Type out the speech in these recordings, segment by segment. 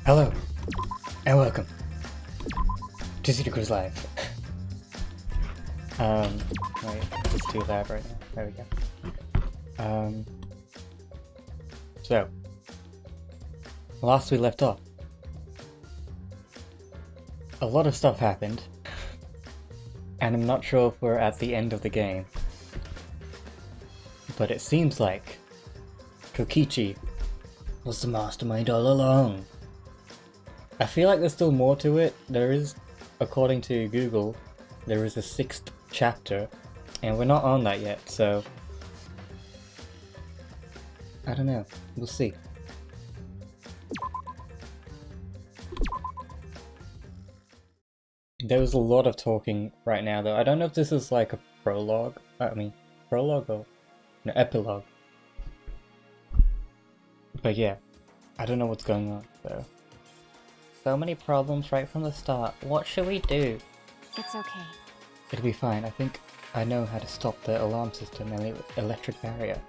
Hello, and welcome to City Cruise Live. Wait, it's too loud right now. There we go. So, last we left off, a lot of stuff happened, and I'm not sure if we're at the end of the game, but it seems like Kokichi was the mastermind all along. I feel like there's still more to it. There is, according to Google, there is a 6th chapter, and we're not on that yet, so I don't know. We'll see. There was a lot of talking right now, though. I don't know if this is like a prologue. Prologue or no, epilogue. But yeah, I don't know what's going on, though. So many problems right from the start. What should we do? It's okay. It'll be fine. I think I know how to stop the alarm system and the electric barrier.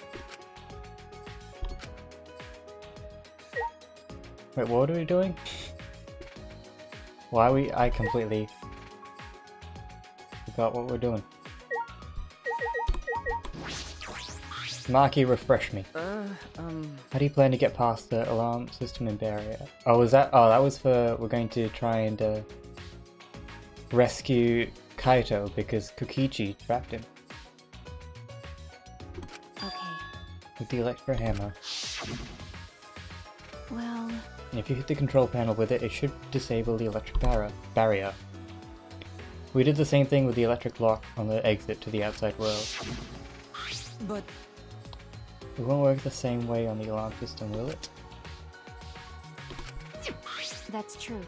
Wait, what are we doing? Why are we... I completely forgot what we're doing. Marky, refresh me. How do you plan to get past the alarm system and barrier? Oh, was that? Oh, that was for... We're going to try and rescue Kaito because Kokichi trapped him. Okay. With the electro hammer. Well... And if you hit the control panel with it, it should disable the electric barrier. We did the same thing with the electric lock on the exit to the outside world. But... It won't work the same way on the alarm system, will it? That's true.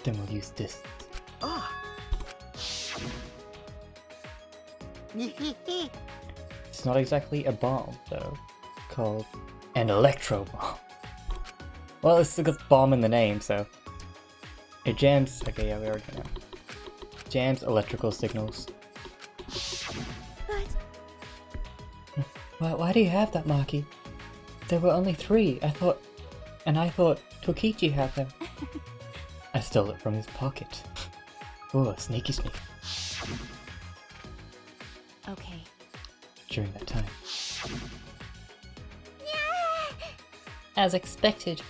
Then we'll use this. It's not exactly a bomb, though. It's called an electro bomb. Well, it's got bomb in the name, so... It jams... Okay, yeah, we already know. Jams electrical signals. Why do you have that, Maki? There were only 3, I thought Kokichi had them. I stole it from his pocket. Ooh, sneaky sneak. Okay. During that time. As expected,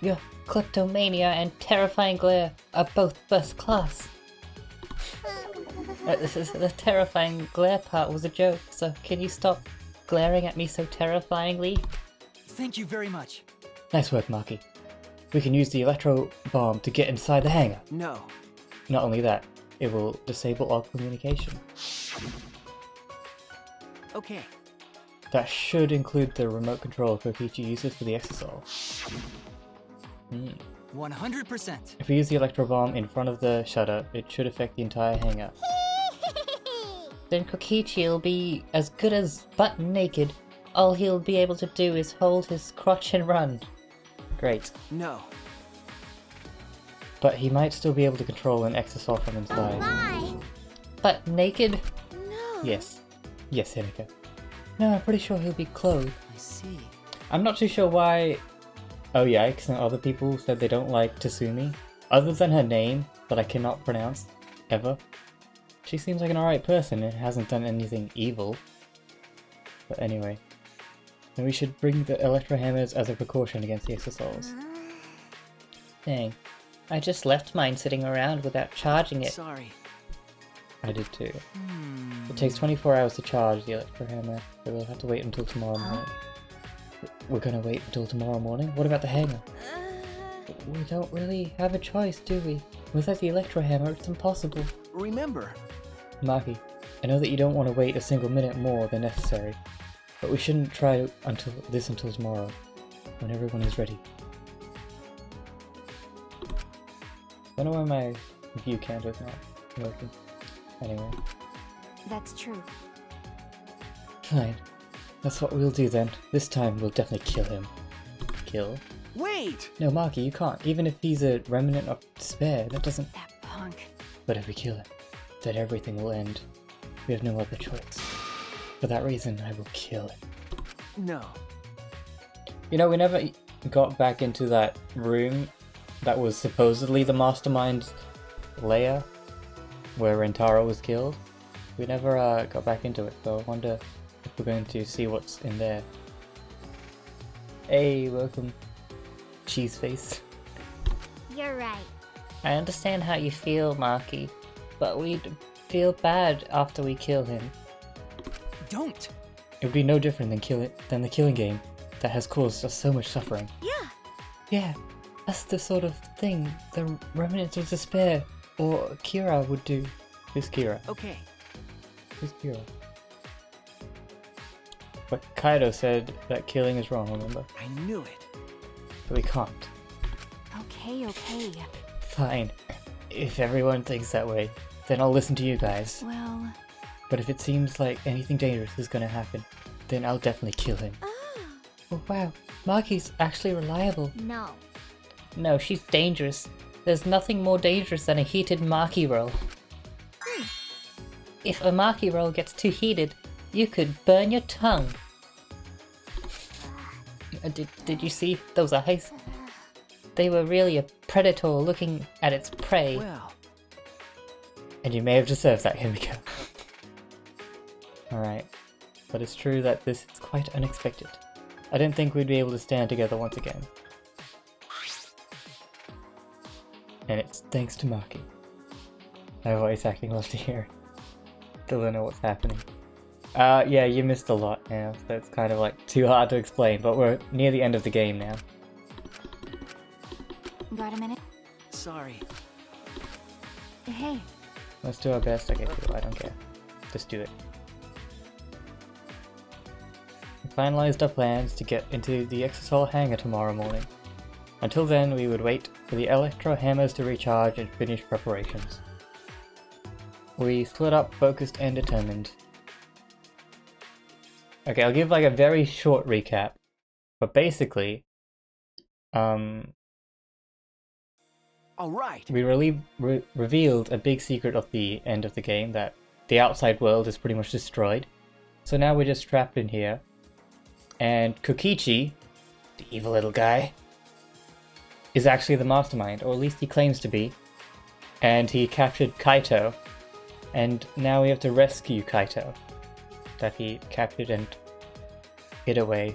your kleptomania and terrifying glare are both first class. The terrifying glare part was a joke, so can you stop glaring at me so terrifyingly? Thank you very much. Nice work, Maki. We can use the electro bomb to get inside the hangar. No. Not only that, it will disable all communication. Okay. That should include the remote control Kokichi uses for the exosol. 100%. If we use the electro bomb in front of the shutter, it should affect the entire hangar. Then Kokichi will be as good as butt naked. All he'll be able to do is hold his crotch and run. Great. No. But he might still be able to control an exosol from inside. Why? Butt naked? No. Yes. Yes, Himika. No, I'm pretty sure he'll be clothed. I see. I'm not too sure why... Oh yikes, and other people said they don't like Tasumi. Other than her name, that I cannot pronounce, ever. She seems like an alright person and hasn't done anything evil. But anyway. Then we should bring the electro hammers as a precaution against the exosols. Dang. I just left mine sitting around without charging it. Sorry. I did too. It takes 24 hours to charge the electro hammer, so we'll have to wait until tomorrow morning. We're gonna wait until tomorrow morning? What about the hangar? We don't really have a choice, do we? Without the electro hammer, it's impossible. Remember. Maki, I know that you don't want to wait a single minute more than necessary, but we shouldn't try until tomorrow, when everyone is ready. I don't know why my view counter's not working. Anyway. That's true. Fine. That's what we'll do then. This time we'll definitely kill him. Kill? Wait! No, Maki, you can't. Even if he's a remnant of despair, that doesn't... That punk. But if we kill him, then everything will end. We have no other choice. For that reason, I will kill him. No. You know, we never got back into that room that was supposedly the mastermind lair where Rentaro was killed. We never got back into it, so I wonder if we're going to see what's in there. Hey, welcome, Cheeseface. You're right. I understand how you feel, Marky, but we'd feel bad after we kill him. Don't. It would be no different than the killing game that has caused us so much suffering. Yeah. Yeah, that's the sort of thing the remnants of despair or Kira would do. Who's Kira? Okay. Who's Kira? But Kaido said that killing is wrong, remember? I knew it. But we can't. Okay. Fine. If everyone thinks that way, then I'll listen to you guys. Well. But if it seems like anything dangerous is gonna happen, then I'll definitely kill him. Oh wow, Marky's actually reliable. No. No, she's dangerous. There's nothing more dangerous than a heated Marky roll. If a Marky roll gets too heated, you could burn your tongue. Did you see those eyes? They were really a predator looking at its prey. Well. And you may have deserved that, Himiko. Alright, but it's true that this is quite unexpected. I didn't think we'd be able to stand together once again. And it's thanks to Maki. My voice acting love to hear. Still don't know what's happening. Yeah, you missed a lot now, so it's kind of like too hard to explain, but we're near the end of the game now. Got a minute? Sorry. Hey. Let's do our best, I guess. I don't care. Just do it. We finalized our plans to get into the Exosol hangar tomorrow morning. Until then, we would wait for the electro hammers to recharge and finish preparations. We split up, focused and determined. Okay, I'll give like a very short recap, but basically, Alright. we revealed a big secret of the end of the game, that the outside world is pretty much destroyed. So now we're just trapped in here. And Kokichi, the evil little guy, is actually the mastermind, or at least he claims to be. And he captured Kaito. And now we have to rescue Kaito, that he captured and hid away.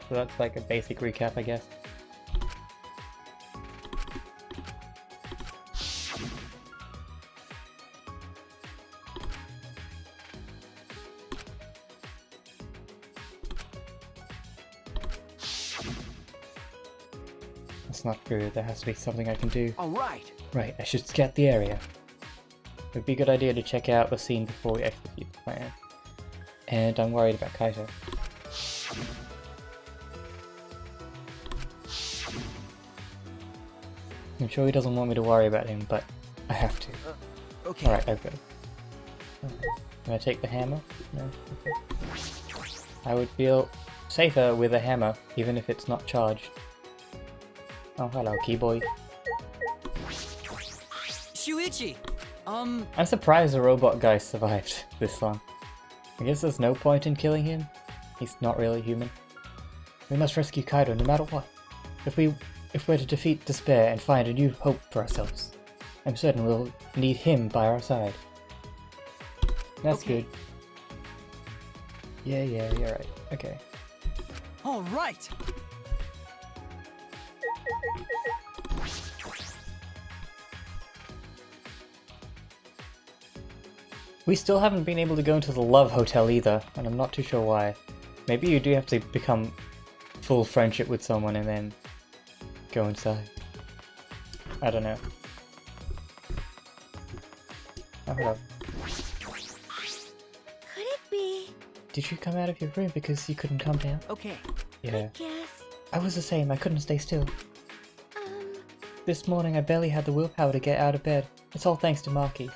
So that's like a basic recap, I guess. That's not true. There has to be something I can do. Alright. Right, I should scout the area. It would be a good idea to check out the scene before we execute the plan. And I'm worried about Kaito. I'm sure he doesn't want me to worry about him, but I have to. Okay. Alright, I've got it. Can I take the hammer? No? Okay. I would feel safer with a hammer, even if it's not charged. Oh, hello, Keyboy. Shuichi! I'm surprised the robot guy survived this long. I guess there's no point in killing him. He's not really human. We must rescue Kaido no matter what. If we're to defeat despair and find a new hope for ourselves, I'm certain we'll need him by our side. That's Okay. good. Yeah, you're right. Okay. Alright! We still haven't been able to go into the Love Hotel either, and I'm not too sure why. Maybe you do have to become full friendship with someone and then go inside. I don't know. Oh, hello. Could it be? Did you come out of your room because you couldn't calm down? Okay. Yeah. Guess. I was the same, I couldn't stay still. Um. This morning I barely had the willpower to get out of bed. It's all thanks to Maki.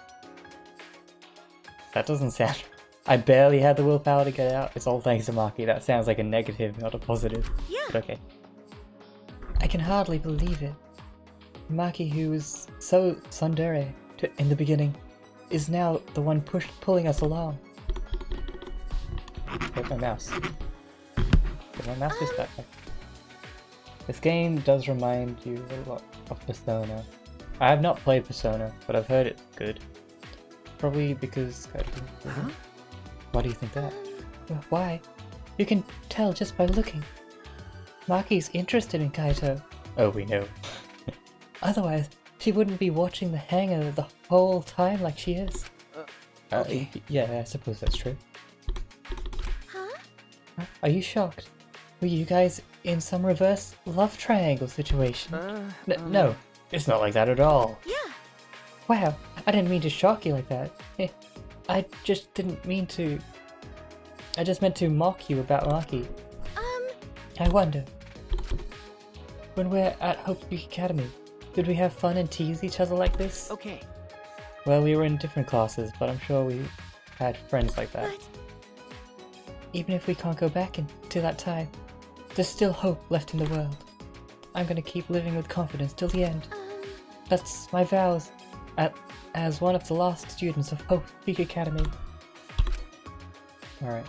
That doesn't sound... I barely had the willpower to get out. It's all thanks to Maki. That sounds like a negative, not a positive. Yeah. But okay. I can hardly believe it. Maki, who was so tsundere in the beginning, is now the one pulling us along. Where's my mouse? Did my mouse just die? This game does remind you a lot of Persona. I have not played Persona, but I've heard it's good. Probably because... Huh? Why do you think that? Well, why? You can tell just by looking. Maki's interested in Kaito. Oh, we know. Otherwise, she wouldn't be watching the hangar the whole time like she is. Okay. Yeah, I suppose that's true. Huh? Are you shocked? Were you guys in some reverse love triangle situation? No, it's not like that at all. Yeah. Wow, I didn't mean to shock you like that. I just didn't mean to... I just meant to mock you about Maki. I wonder, when we're at Hope Peak Academy, did we have fun and tease each other like this? Okay. Well, we were in different classes, but I'm sure we had friends like that. But Even if we can't go back into that time, there's still hope left in the world. I'm gonna keep living with confidence till the end. That's my vows as one of the last students of Hope Peak Academy. Alright.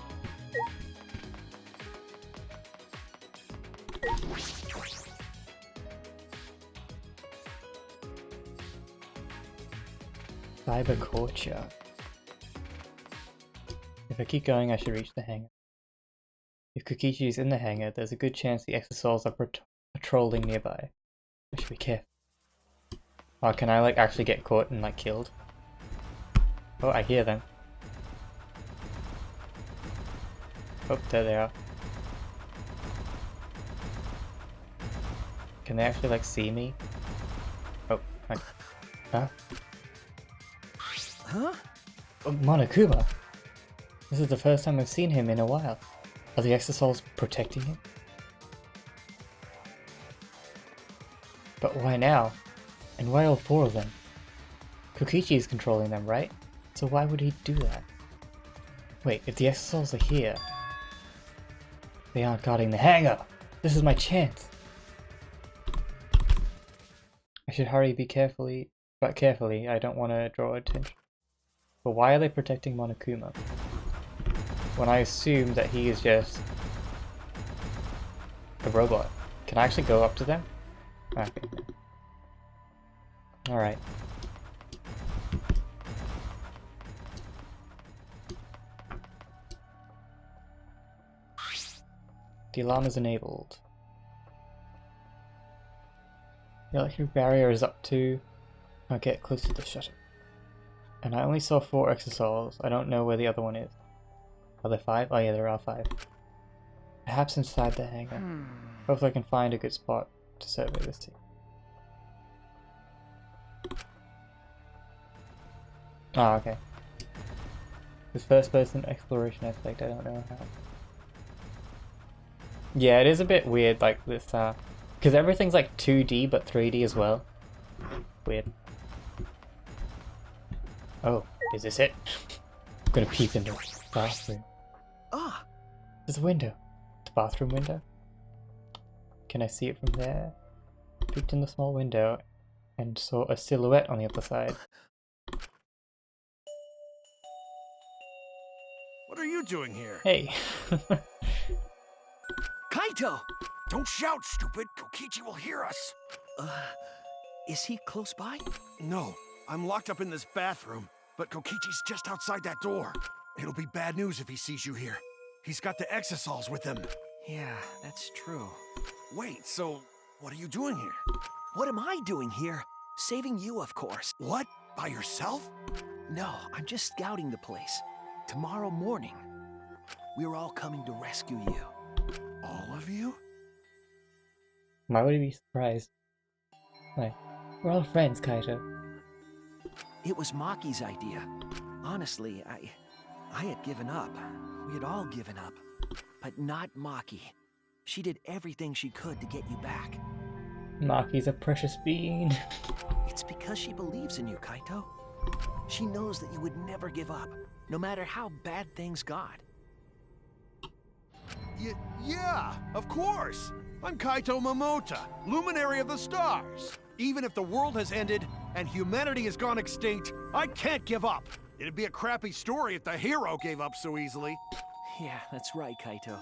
Cyber Courtyard. If I keep going, I should reach the hangar. If Kokichi is in the hangar, there's a good chance the Exosouls are patrolling nearby. I should be careful. Oh, can I like actually get caught and like killed? Oh, I hear them. Oh, there they are. Can they actually like see me? Oh, huh? Huh? Oh, Monokuma! This is the first time I've seen him in a while. Are the Exosouls protecting him? But why now? And why all four of them? Kokichi is controlling them, right? So why would he do that? Wait, if the Exosouls are here... They aren't guarding the hangar! This is my chance! I should hurry, but carefully, I don't want to draw attention. But why are they protecting Monokuma? When I assume that he is just a robot. Can I actually go up to them? Okay. Alright. The alarm is enabled. The electric barrier is up too. I'll get close to the shutter. And I only saw 4 Exosouls. I don't know where the other one is. Are there 5? Oh yeah, there are 5. Perhaps inside the hangar. Hopefully I can find a good spot to survey this team. Oh, okay. This first person exploration aspect, I don't know how. Yeah, it is a bit weird, like this, because everything's like 2D but 3D as well. Weird. Oh, is this it? I'm gonna peep in the bathroom. Ah! There's a window. The bathroom window. Can I see it from there? Peeked in the small window and saw a silhouette on the other side. What are you doing here? Hey! Kaito! Don't shout, stupid! Kokichi will hear us! Is he close by? No, I'm locked up in this bathroom, but Kokichi's just outside that door. It'll be bad news if he sees you here. He's got the Exosouls with him. Yeah, that's true. Wait, so what are you doing here? What am I doing here? Saving you, of course. What? By yourself? No, I'm just scouting the place. Tomorrow morning, we're all coming to rescue you. All of you? Why would he be surprised? Like, we're all friends, Kaito. It was Maki's idea. Honestly, I had given up. We had all given up. But not Maki. She did everything she could to get you back. Maki's a precious being. It's because she believes in you, Kaito. She knows that you would never give up, no matter how bad things got. Yeah, of course! I'm Kaito Momota, luminary of the stars. Even if the world has ended and humanity has gone extinct, I can't give up. It'd be a crappy story if the hero gave up so easily. Yeah, that's right, Kaito.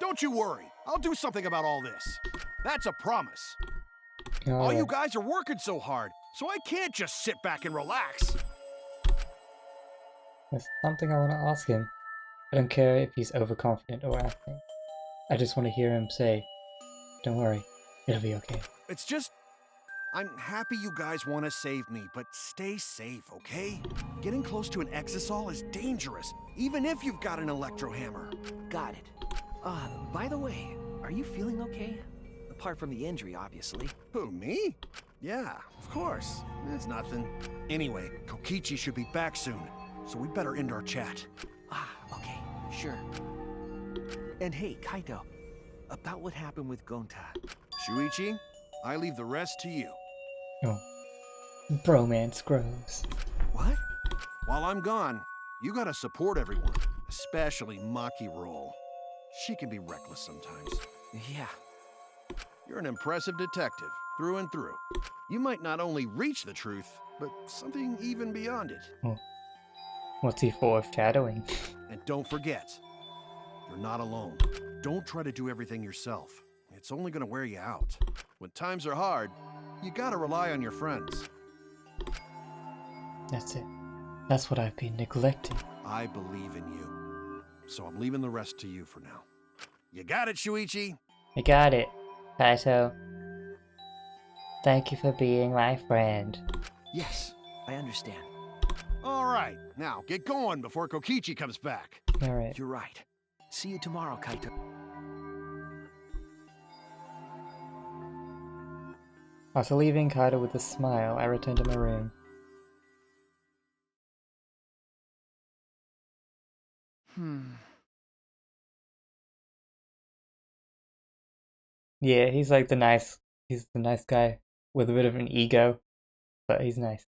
Don't you worry. I'll do something about all this. That's a promise. All Alright. you guys are working so hard, so I can't just sit back and relax. There's something I want to ask him. I don't care if he's overconfident or acting. I just want to hear him say, "Don't worry, it'll be okay." It's just... I'm happy you guys want to save me, but stay safe, okay? Getting close to an exisol is dangerous, even if you've got an electro hammer. Got it. By the way, are you feeling okay? Apart from the injury, obviously. Who, me? Yeah, of course. It's nothing. Anyway, Kokichi should be back soon, so we better end our chat. Okay, sure. And hey, Kaito, about what happened with Gonta. Shuichi, I leave the rest to you. Oh. Bromance grows. What? While I'm gone, you gotta support everyone, especially Maki Roll. She can be reckless sometimes. Yeah. You're an impressive detective, through and through. You might not only reach the truth, but something even beyond it. Oh. What's he foreshadowing? And don't forget, you're not alone. Don't try to do everything yourself. It's only gonna wear you out. When times are hard, you gotta rely on your friends. That's it. That's what I've been neglecting. I believe in you. So I'm leaving the rest to you for now. You got it, Shuichi? I got it, Kaito. Thank you for being my friend. Yes, I understand. All right, now get going before Kokichi comes back. Alright. You're right. See you tomorrow, Kaito. After leaving Kaido with a smile, I returned to my room. Yeah, he's the nice guy with a bit of an ego, but he's nice.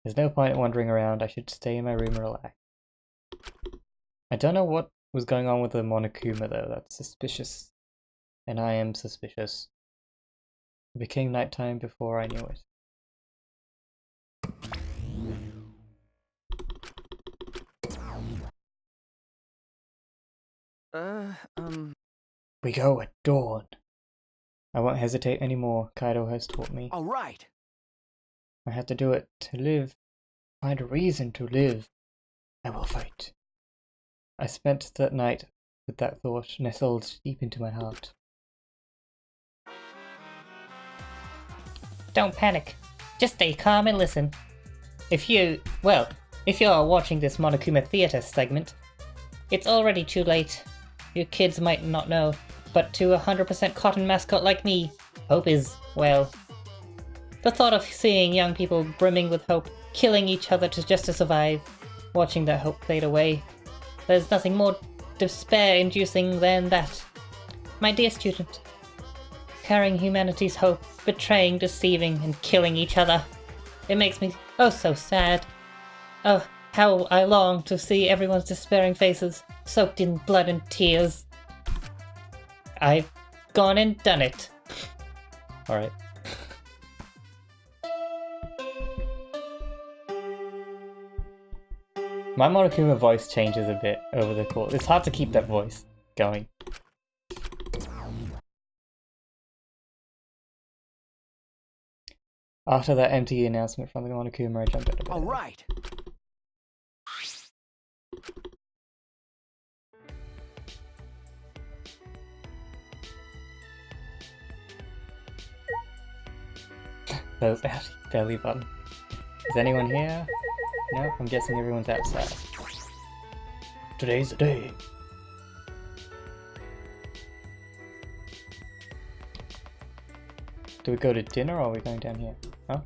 There's no point in wandering around. I should stay in my room and relax. I don't know what was going on with the Monokuma though. That's suspicious. And I am suspicious. It became nighttime before I knew it. We go at dawn. I won't hesitate anymore, Kaido has taught me. All right. I have to do it to live. Find a reason to live. I will fight. I spent that night with that thought nestled deep into my heart. Don't panic. Just stay calm and listen. If you're watching this Monokuma Theater segment, it's already too late. You kids might not know, but to a 100% cotton mascot like me, hope is, well... The thought of seeing young people brimming with hope, killing each other just to survive, watching that hope fade away, there's nothing more despair-inducing than that. My dear student, carrying humanity's hope, betraying, deceiving, and killing each other. It makes me oh so sad. Oh, how I long to see everyone's despairing faces, soaked in blood and tears. I've gone and done it. Alright. My Monokuma voice changes a bit over the course. It's hard to keep that voice going. After that empty announcement from the Monokuma, I jumped out of bed. All right. Those belly button. Is anyone here? No, I'm guessing everyone's outside. Today's the day. Do we go to dinner or are we going down here? Huh?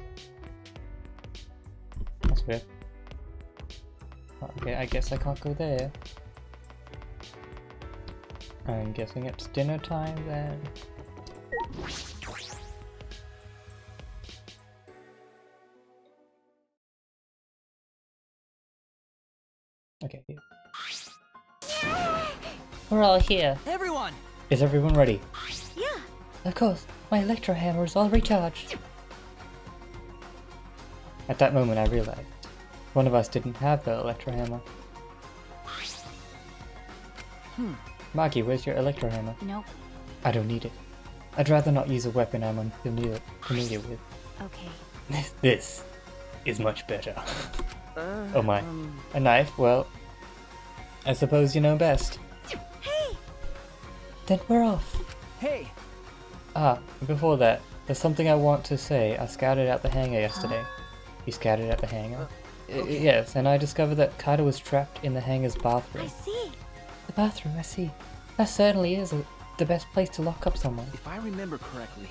That's weird. Okay, I guess I can't go there. I'm guessing it's dinner time then. Okay, here. We're all here. Everyone! Is everyone ready? Yeah. Of course, my electro hammer is all recharged. At that moment I realized one of us didn't have the electro hammer. Maki, where's your electro hammer? Nope. I don't need it. I'd rather not use a weapon I'm unfamiliar with. Okay. This is much better. Oh my. A knife? Well, I suppose you know best. Hey! Then we're off. Hey! Ah, before that, there's something I want to say. I scouted out the hangar yesterday. You scouted out the hangar? Okay. Yes, and I discovered that Kaido was trapped in the hangar's I bathroom. see. The bathroom, I see. That certainly is the best place to lock up someone. If I remember correctly...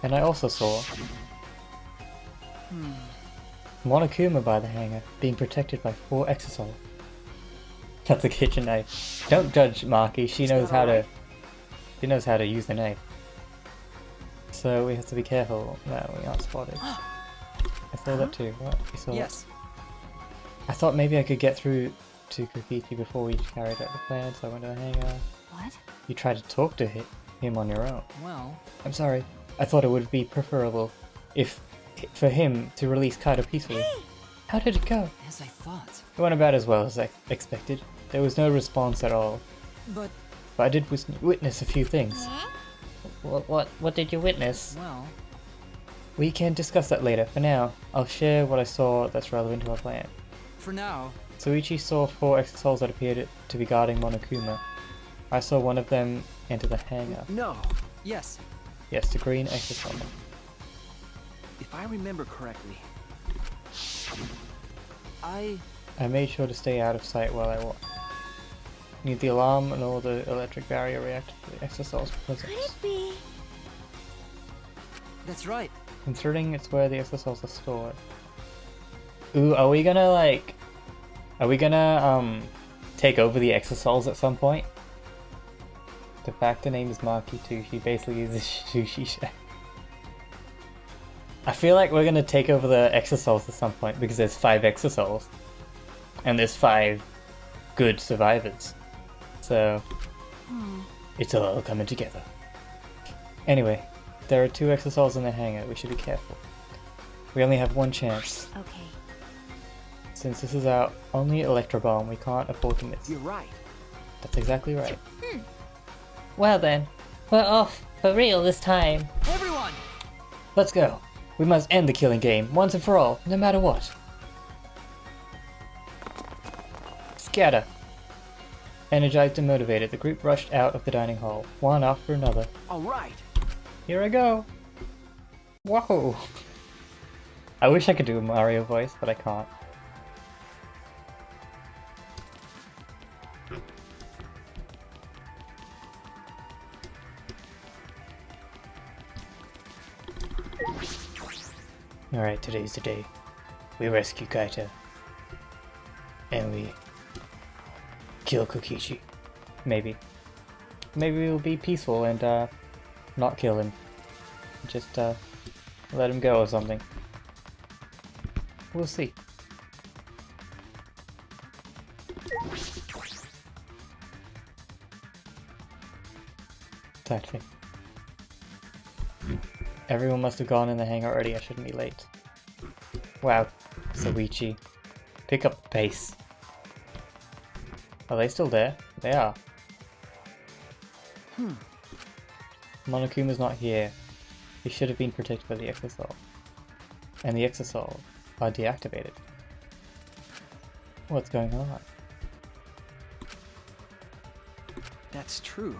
And I also saw Monokuma by the hangar, being protected by 4 exosols. That's a kitchen knife. Don't judge Maki, she knows how to... She knows how to use the knife. So we have to be careful that we aren't spotted. I saw that too. What? You saw Yes. I thought maybe I could get through to Kokichi before we carried out the plan, so I went to the hangar. What? You tried to talk to him on your own. Well... I'm sorry. I thought it would be preferable for him to release Kaido peacefully. Hey! How did it go? As I thought. It went about as well as I expected. There was no response at all. But... But I did witness a few things. What did you witness? well... We can discuss that later. For now, I'll share what I saw that's relevant to our plan. For now... Suichi saw 4 exosols that appeared to be guarding Monokuma. I saw one of them enter the hangar. No. Yes. Yes, the green exosol. If I remember correctly... I made sure to stay out of sight while I walked. Need the alarm and all the electric barrier reacted to the exosol's Could presence. it be? That's right. Considering it's where the exosols are stored. Ooh, are we gonna take over the exosols at some point? The fact the name is Maki too, she basically is a sushi chef. I feel like we're gonna take over the exosols at some point because there's 5 exosols. And there's 5 good survivors. So, it's all coming together. Anyway, there are 2 exosols in the hangar, we should be careful. We only have 1 chance. Okay. Since this is our only electro bomb, we can't afford to miss. You're right. That's exactly right. Well then, we're off for real this time. Everyone! Let's go. We must end the killing game, once and for all, no matter what. Scatter. Energized and motivated, the group rushed out of the dining hall, one after another. Alright. Here I go. Whoa. I wish I could do a Mario voice, but I can't. Alright, today's the day. We rescue Kaito. And we kill Kokichi. Maybe. Maybe we'll be peaceful and not kill him. Just let him go or something. We'll see. Exactly. Everyone must have gone in the hangar already, I shouldn't be late. Wow, Soichi. Pick up the pace. Are they still there? They are. Monokuma's not here. He should have been protected by the Exosol. And the Exosol are deactivated. What's going on? That's true.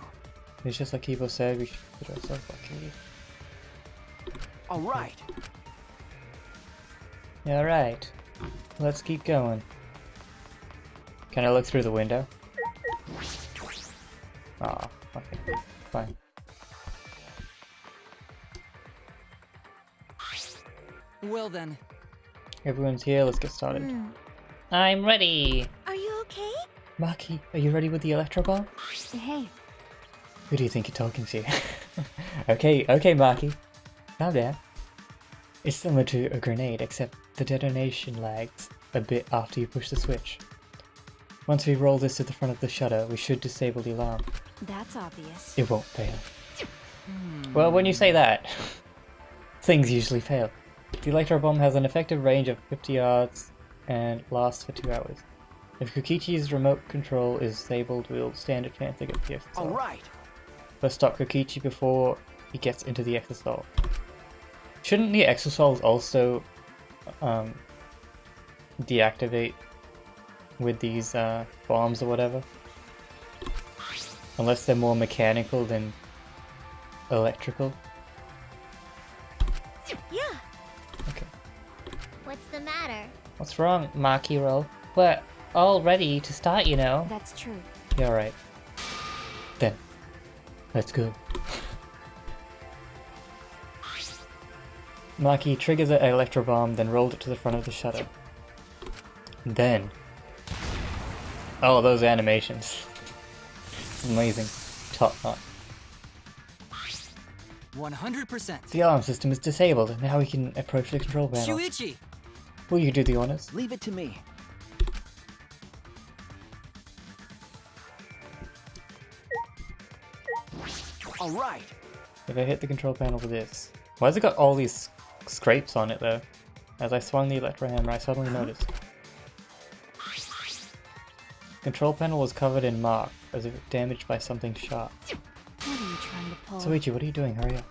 It's just like Kibo said, we should put ourselves lucky. Alright. Yeah, alright. Let's keep going. Can I look through the window? Aw, okay. Fine. Well then. Everyone's here, let's get started. I'm ready. Are you okay? Maki, are you ready with the electro bomb? Hey. Who do you think you're talking to? Okay, Maki. Calm down. It's similar to a grenade, except the detonation lags a bit after you push the switch. Once we roll this to the front of the shutter, we should disable the alarm. That's obvious. It won't fail. Well, when you say that, things usually fail. The electro bomb has an effective range of 50 yards and lasts for 2 hours. If Kokichi's remote control is disabled, we'll stand a chance to get the exosol. All right. Let's stop Kokichi before he gets into the exosol. Shouldn't the exosols also deactivate with these bombs or whatever? Unless they're more mechanical than electrical. Yeah. Okay. What's the matter? What's wrong, Maki-ro? We're all ready to start, you know. That's true. Yeah, alright. Then, let's go. Maki triggers an electro bomb, then rolled it to the front of the shutter. Then... Oh, those animations. Amazing. Top notch. 100%. The alarm system is disabled, and now we can approach the control panel. Shuichi! Will you do the honors? Leave it to me. All right. If I hit the control panel with this... Why has it got all these scrapes on it, though? As I swung the electro hammer, I suddenly noticed. Control panel was covered in mark, as if damaged by something sharp. What are you trying to pull? Soichi, what are you doing? Hurry up.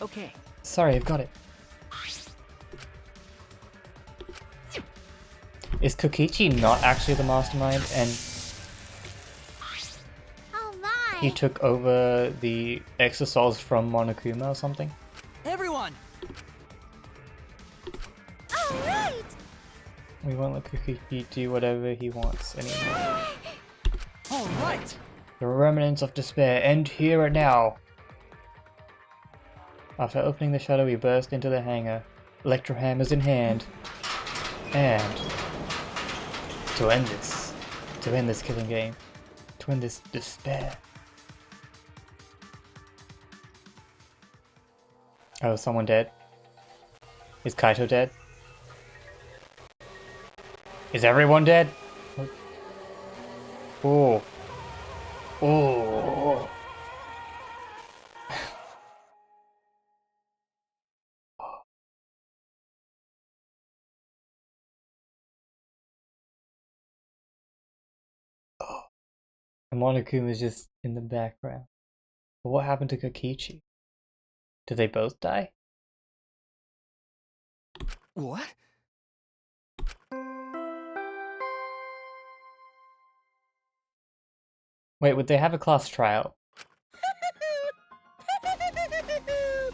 Okay. Sorry, I've got it. Is Kokichi not actually the mastermind, and Oh my! he took over the exosols from Monokuma or something? Everyone! All right! We won't let Kokichi do whatever he wants anymore. All right! The remnants of despair end here and now. After opening the shutter, we burst into the hangar, electro hammers in hand, and to end this killing game, to end this despair. Oh, is someone dead? Is Kaito dead? Is everyone dead? Oh. Oh. And Monokuma is just in the background. But what happened to Kokichi? Did they both die? What? Wait, would they have a class trial?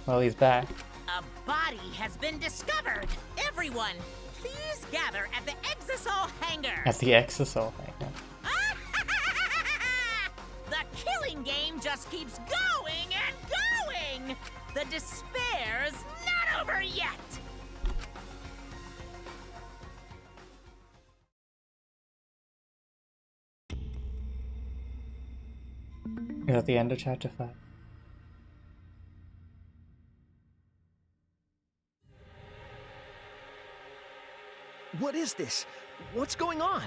Well, he's back. A body has been discovered! Everyone, please gather at the Exosol hangar! At the exosol hangar. The killing game just keeps going and going! The despair's not over yet! Is that the end of chapter 5? What is this? What's going on?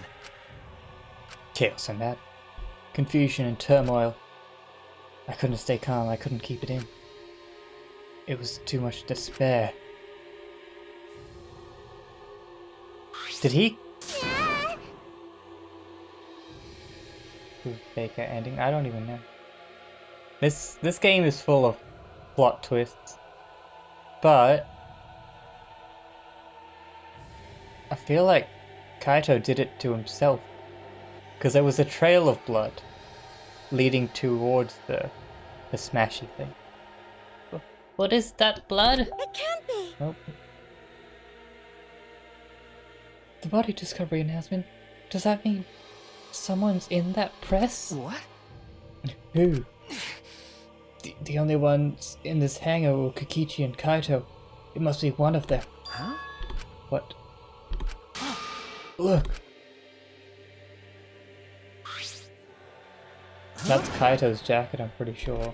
Chaos and that. Confusion and turmoil. I couldn't stay calm, I couldn't keep it in. It was too much despair. Did he? Fake ending? I don't even know. This game is full of plot twists. But I feel like Kaito did it to himself. Because there was a trail of blood leading towards the smashy thing. What is that blood? It can't be! Nope. The body discovery announcement. Does that mean someone's in that press? What? Who? The only ones in this hangar were Kokichi and Kaito. It must be one of them. Huh? What? Look! That's Kaito's jacket, I'm pretty sure.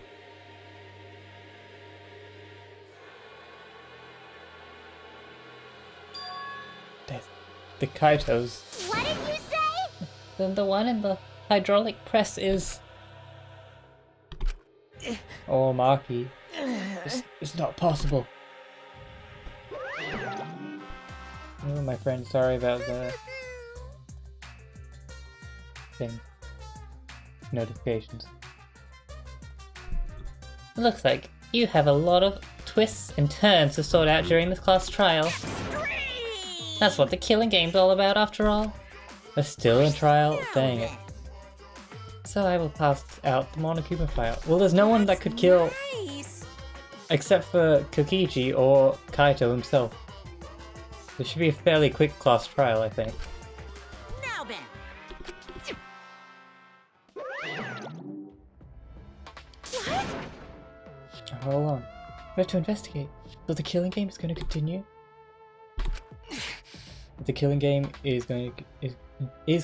The Kaitos. What did you say? Then the one in the hydraulic press is... Oh, Maki. It's not possible. Oh, my friend, sorry about that. thing. Notifications. It looks like you have a lot of twists and turns to sort out during this class trial. That's what the killing game's all about after all. They're still in trial? Dang it. So I will pass Out the Monokuma file. Well, there's no one that could kill Nice. except for Kokichi or Kaito himself. This should be a fairly quick class trial, I think. Now then. Hold on. we have to investigate. So the killing game is going to continue? If the killing game is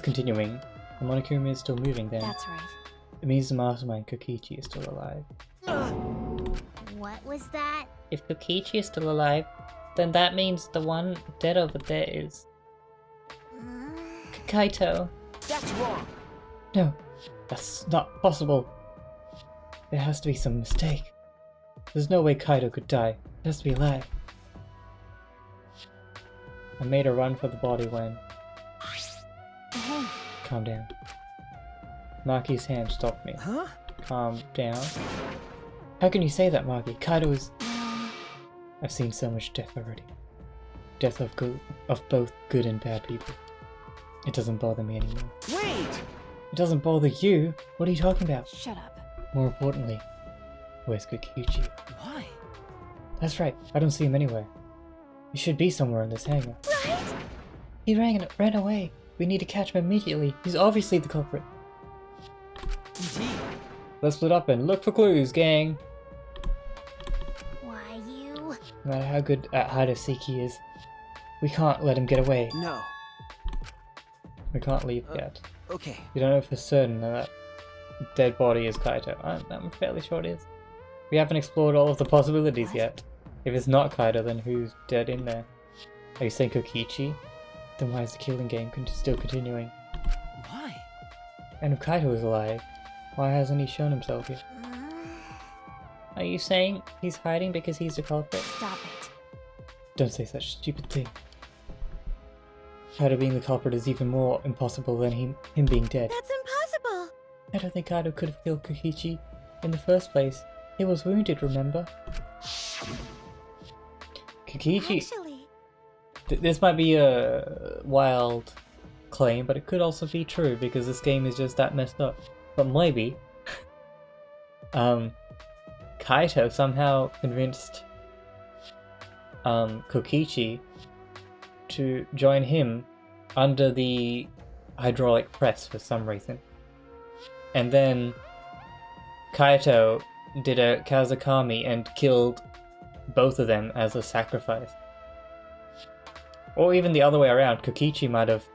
continuing, the Monokuma is still moving, then That's right. it means the mastermind Kokichi is still alive. What was that? If Kokichi is still alive, then that means the one dead over there is Kaito. That's wrong. No, that's not possible. There has to be some mistake. There's no way Kaito could die. It has to be alive. I made a run for the body when... Calm down. Maki's hand stopped me. Huh? Calm down. How can you say that, Maki? Kaito is... I've seen so much death already. Death of both good and bad people. It doesn't bother me anymore. Wait! It doesn't bother you? What are you talking about? Shut up. More importantly, where's Kokichi? Why? That's right, I don't see him anywhere. He should be somewhere in this hangar. Right? He ran away. We need to catch him immediately. He's obviously the culprit. Indeed. Let's split up and look for clues, gang! Why you? No matter how good at hide and seek he is, we can't let him get away. No. We can't leave yet. Okay. You don't know for certain that dead body is Kaito. I'm fairly sure it is. We haven't explored all of the possibilities yet. If it's not Kaito, then who's dead in there? Are you saying Kokichi? Then why is the killing game still continuing? Why? And if Kaito is alive, why hasn't he shown himself yet? Are you saying he's hiding because he's the culprit? Stop it. Don't say such a stupid thing. Kaito being the culprit is even more impossible than him being dead. That's impossible. I don't think Kaito could have killed Kokichi in the first place. He was wounded, remember? Kokichi... Actually, This might be a wild claim, but it could also be true because this game is just that messed up. But maybe Kaito somehow convinced Kokichi to join him under the hydraulic press for some reason. And then Kaito did a Kazakami and killed both of them as a sacrifice. Or even the other way around, Kokichi might have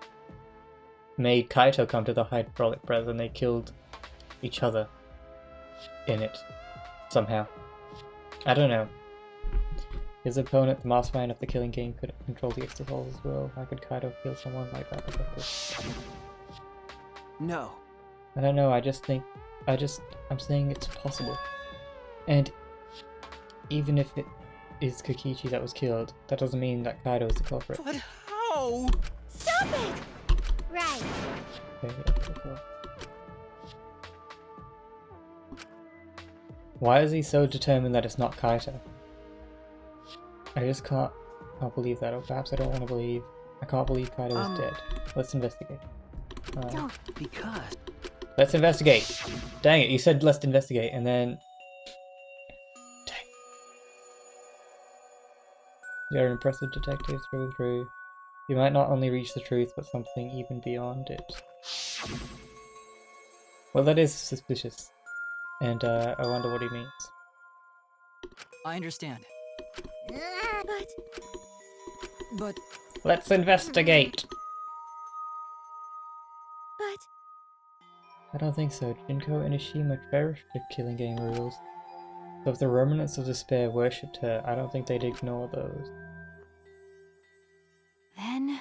made Kaito come to the hydraulic press and they killed each other in it somehow. I don't know. His opponent, the mastermind of the killing game, could control the extra souls as well. How could Kaito kill someone like that? No. I don't know, I'm saying it's possible. And even if it is Kokichi that was killed, that doesn't mean that Kaito is the culprit. But how? stop it. Right. Okay, yeah. Why is he so determined that it's not Kaito? I just can't believe that, or perhaps I don't want to believe. I can't believe Kaito is dead. Let's investigate. Don't. Because... Let's investigate! Dang it, you said let's investigate, and then... Dang. You're an impressive detective through and through. You might not only reach the truth, but something even beyond it. Well, that is suspicious. And I wonder what he means. I understand. But But Let's investigate! I don't think so. Jinko and Ishima cherished the killing game rules. So if the remnants of despair worshipped her, I don't think they'd ignore those. then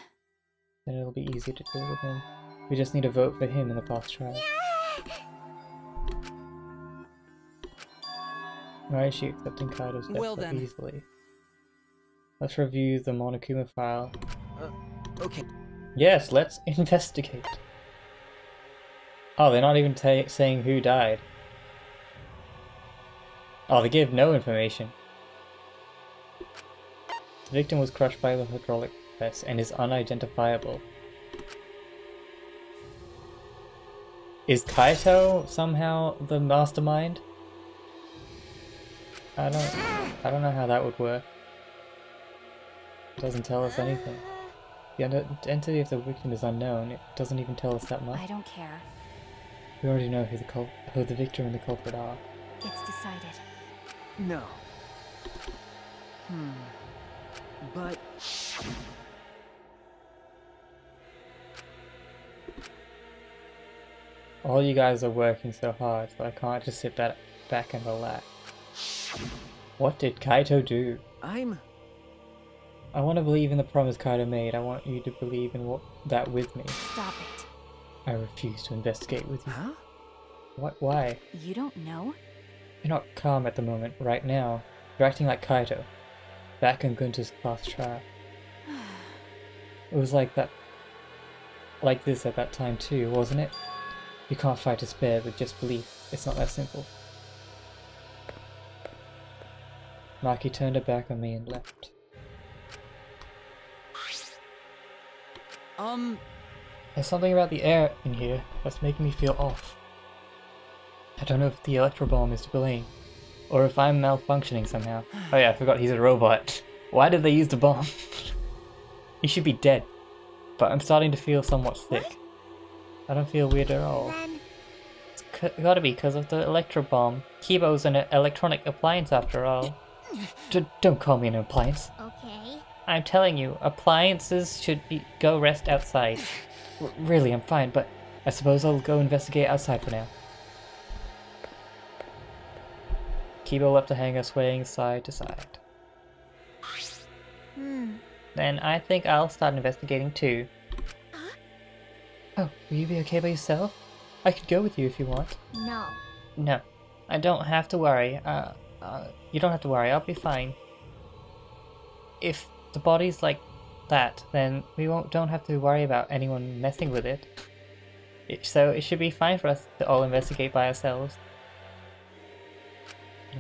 Then it'll be easy to deal with him. We just need to vote for him in the past trial. Why is she accepting Kaito's death Well so then. easily? Let's review the Monokuma file. okay. Yes, let's investigate. Oh, they're not even saying who died. Oh, they give no information. The victim was crushed by the hydraulic press and is unidentifiable. Is Kaito somehow the mastermind? I don't know how that would work. It doesn't tell us anything. The identity of the victim is unknown. It doesn't even tell us that much. I don't care. We already know who the victim and the culprit are. It's decided. No. But... All you guys are working so hard, so I can't just sit back and relax. What did Kaito do? I want to believe in the promise Kaito made. I want you to believe in that with me. Stop it. I refuse to investigate with you. Huh? What? Why? You don't know? You're not calm at the moment, right now. You're acting like Kaito. Back in Gunter's class trial. It was like this at that time too, wasn't it? You can't fight despair with just belief. It's not that simple. Maki turned her back on me and left. There's something about the air in here that's making me feel off. I don't know if the electro bomb is to blame, or if I'm malfunctioning somehow. Oh yeah, I forgot he's a robot. Why did they use the bomb? He should be dead. But I'm starting to feel somewhat sick. What? I don't feel weird at all. Then It's gotta be because of the electro bomb. Kibo's an electronic appliance after all. Don't call me an appliance. okay. I'm telling you, appliances should go rest outside. Really, I'm fine, but I suppose I'll go investigate outside for now. Kibo left the hangar swaying side to side. Then I think I'll start investigating too. Huh? Oh, will you be okay by yourself? I could go with you if you want. No. No, I don't have to worry. You don't have to worry, I'll be fine. If the body's like that, then we don't have to worry about anyone messing with it. So it should be fine for us to all investigate by ourselves.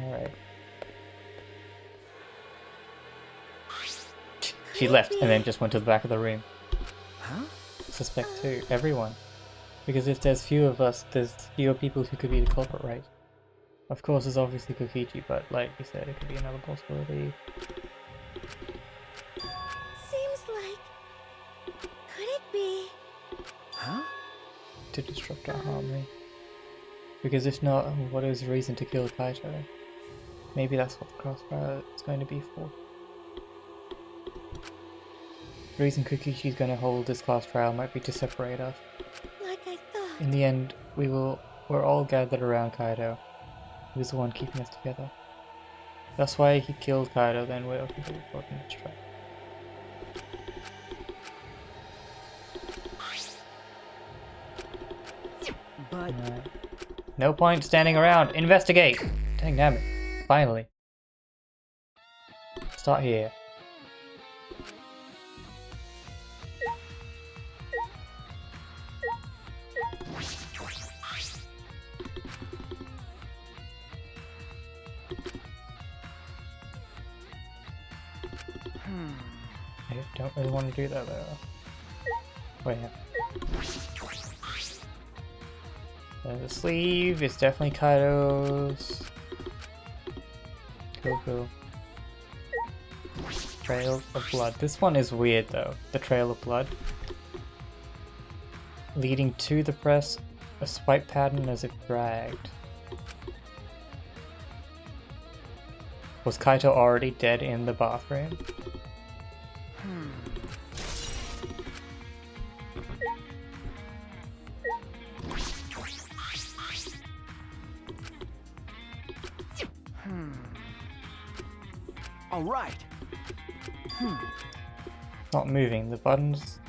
Alright. She left and then just went to the back of the room. Huh? Suspect too, everyone. Because if there's few of us, there's fewer people who could be the culprit, right? Of course, there's obviously Kokichi, but like you said, it could be another possibility. Seems like... Could it be... Huh? To disrupt our harmony. Because if not, what is the reason to kill Kaito? Maybe that's what the crossfire is going to be for. The reason Kokichi's going to hold this class trial might be to separate us. Like I thought. In the end, we're all gathered around Kaito. He was the one keeping us together. That's why he killed Kaito, then we're completely caught in this trap. But... No point standing around. Investigate! Dang damn it. Finally. Start here. I don't really want to do that though. Wait. The sleeve is definitely Kaito's. Cool. Trail of blood. This one is weird though. The trail of blood. Leading to the press, a swipe pattern as if dragged. Was Kaito already dead in the bathroom? All right. Not moving. The buttons...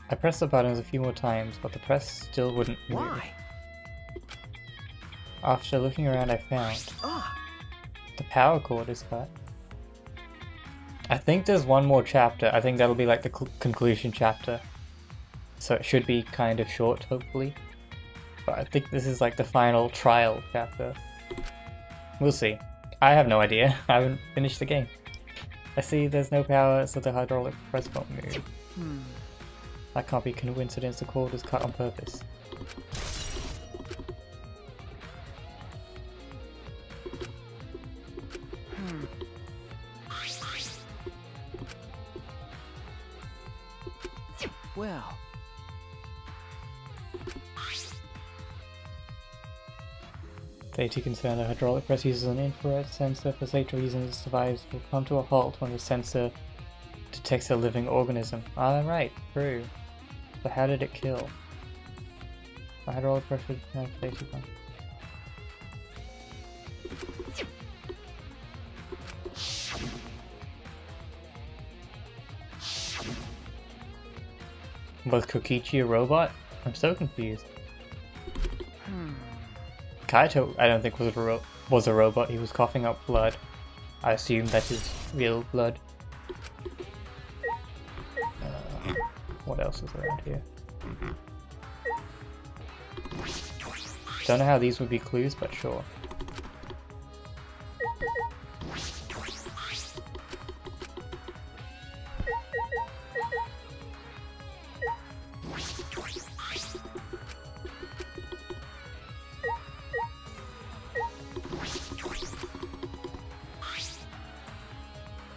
I pressed the buttons a few more times, but the press still wouldn't move. Why? After looking around, I found Ah, the power cord is cut. I think there's one more chapter. I think that'll be like the conclusion chapter. So it should be kind of short, hopefully. But I think this is like the final trial chapter. We'll see. I have no idea. I haven't finished the game. I see there's no power, so the hydraulic press won't move. That can't be coincidence. The cord was cut on purpose. Well, Safety concern: the hydraulic press uses an infrared sensor. For safety reasons, this device will come to a halt when the sensor detects a living organism. Ah, right, true. But how did it kill? The hydraulic pressure safety pump. Was Kokichi a robot? I'm so confused. Kaito, I don't think was a robot. He was coughing up blood. I assume that is real blood. What else is around here? Don't know how these would be clues, but sure.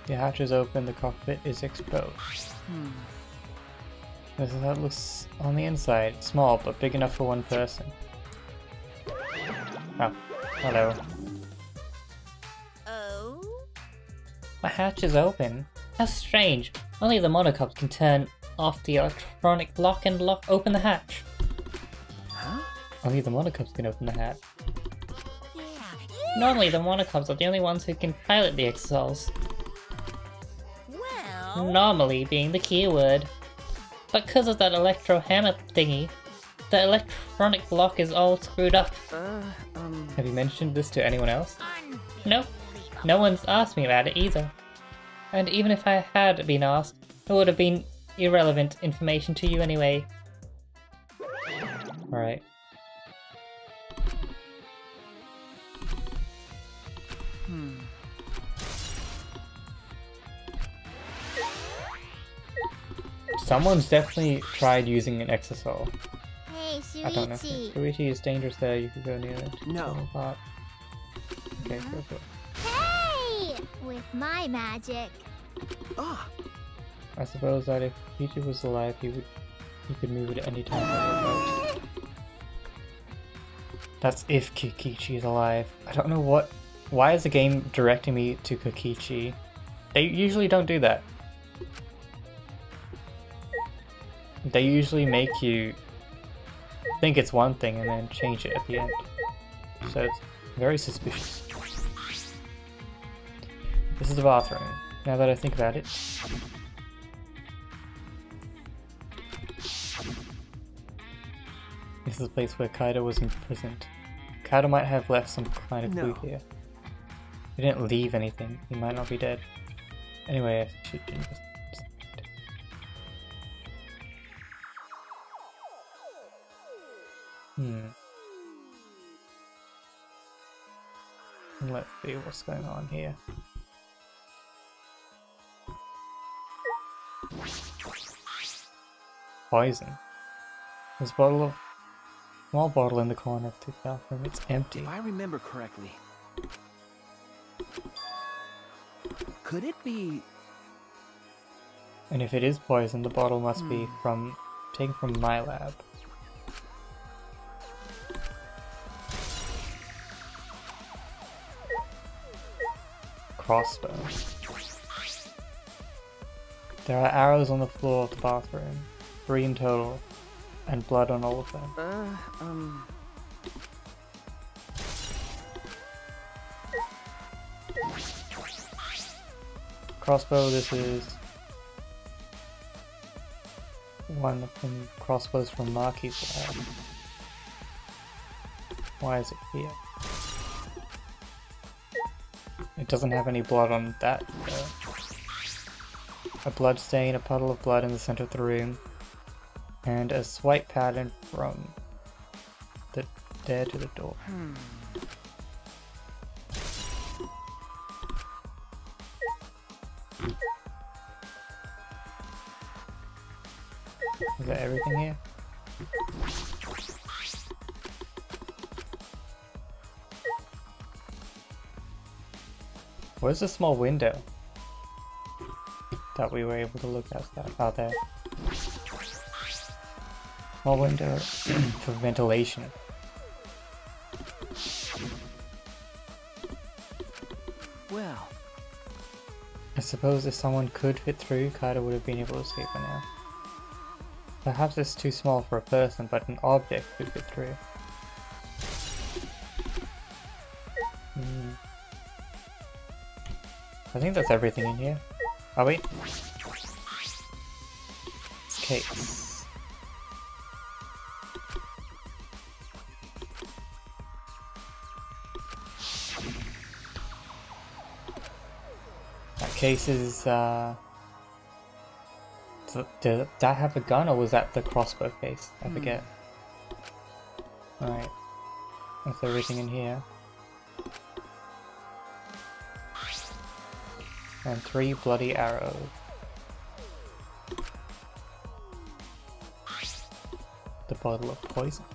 The hatch is open, the cockpit is exposed. This is how it looks on the inside. Small, but big enough for one person. Oh, hello. Oh? The hatch is open. How strange. Only the monocops can turn off the electronic lock and open the hatch. huh? Only the monocops can open the hatch. Yeah. Normally the monocops are the only ones who can pilot the exosols. Well. Normally being the keyword. But because of that electro hammer thingy, the electronic lock is all screwed up. Have you mentioned this to anyone else? Nope. No one's asked me about it either. And even if I had been asked, it would have been irrelevant information to you anyway. Alright. Someone's definitely tried using an exosol. Hey, I don't know. Shuichi. Shuichi is dangerous there, you could go near it. No. Okay, go for it. Hey! With my magic. Ah, I suppose that if Kokichi was alive, he could move it at any time. By remote. That's if Kokichi is alive. I don't know what. Why is the game directing me to Kokichi? They usually don't do that. They usually make you think it's one thing and then change it at the end. So it's very suspicious. This is the bathroom. Now that I think about it. This is the place where Kaido was imprisoned. Kaido might have left some kind of clue No. here. He didn't leave anything. He might not be dead. Anyway, I should investigate. Let's see what's going on here. Poison. There's a small bottle in the corner of the bathroom. It's empty. if I remember correctly, could it be? And if it is poison, the bottle must be taken from my lab. Crossbow. There are arrows on the floor of the bathroom, 3 in total, and blood on all of them. Crossbow, this is one of the crossbows from Maki's lab. Why is it here? It doesn't have any blood on that, though. A blood stain, a puddle of blood in the center of the room, and a swipe pattern from there to the door. Is that everything here? Where's the small window that we were able to look at out there? Small window for ventilation. Well, I suppose if someone could fit through, Kaido would have been able to escape by now. Perhaps it's too small for a person, but an object could fit through. I think that's everything in here. Oh wait. It's case. That case is did that have a gun, or was that the crossbow case? I forget. Alright. That's everything in here. And 3 bloody arrows. The bottle of poison.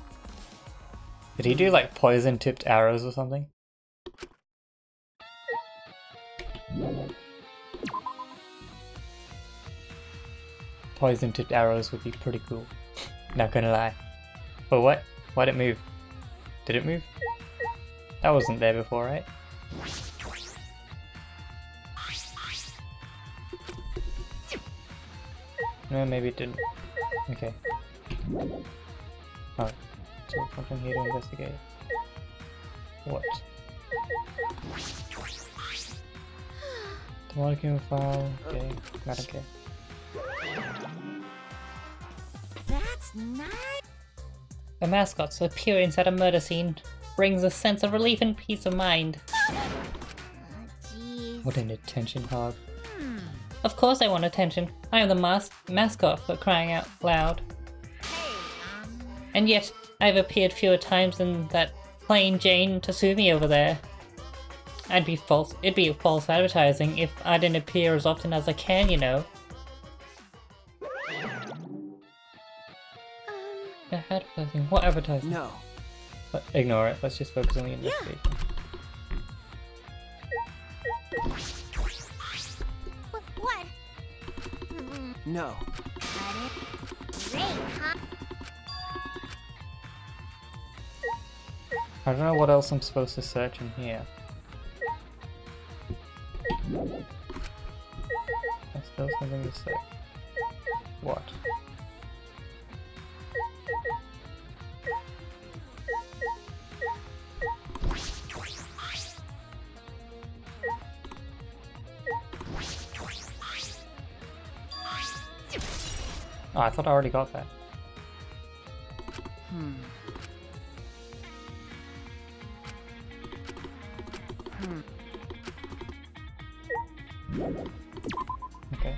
Did he do like poison tipped arrows or something? Poison tipped arrows would be pretty cool. Not gonna lie. But what? Why'd it move? Did it move? That wasn't there before, right? No, maybe it didn't. Okay. Oh, so something here to investigate. What? The molecule file. Okay, not okay. That's nice. A mascot's appearance at a murder scene brings a sense of relief and peace of mind. Jeez. What an attention hog. Of course I want attention. I am the mascot for crying out loud. Hey, And yet, I've appeared fewer times than that plain Jane Tasumi over there. It'd be false advertising if I didn't appear as often as I can, you know. Advertising? What advertising? No. But ignore it, let's just focus on the investigation. What? No. Great, huh? I don't know what else I'm supposed to search in here. There's still something to search. What? Oh, I thought I already got that. Okay.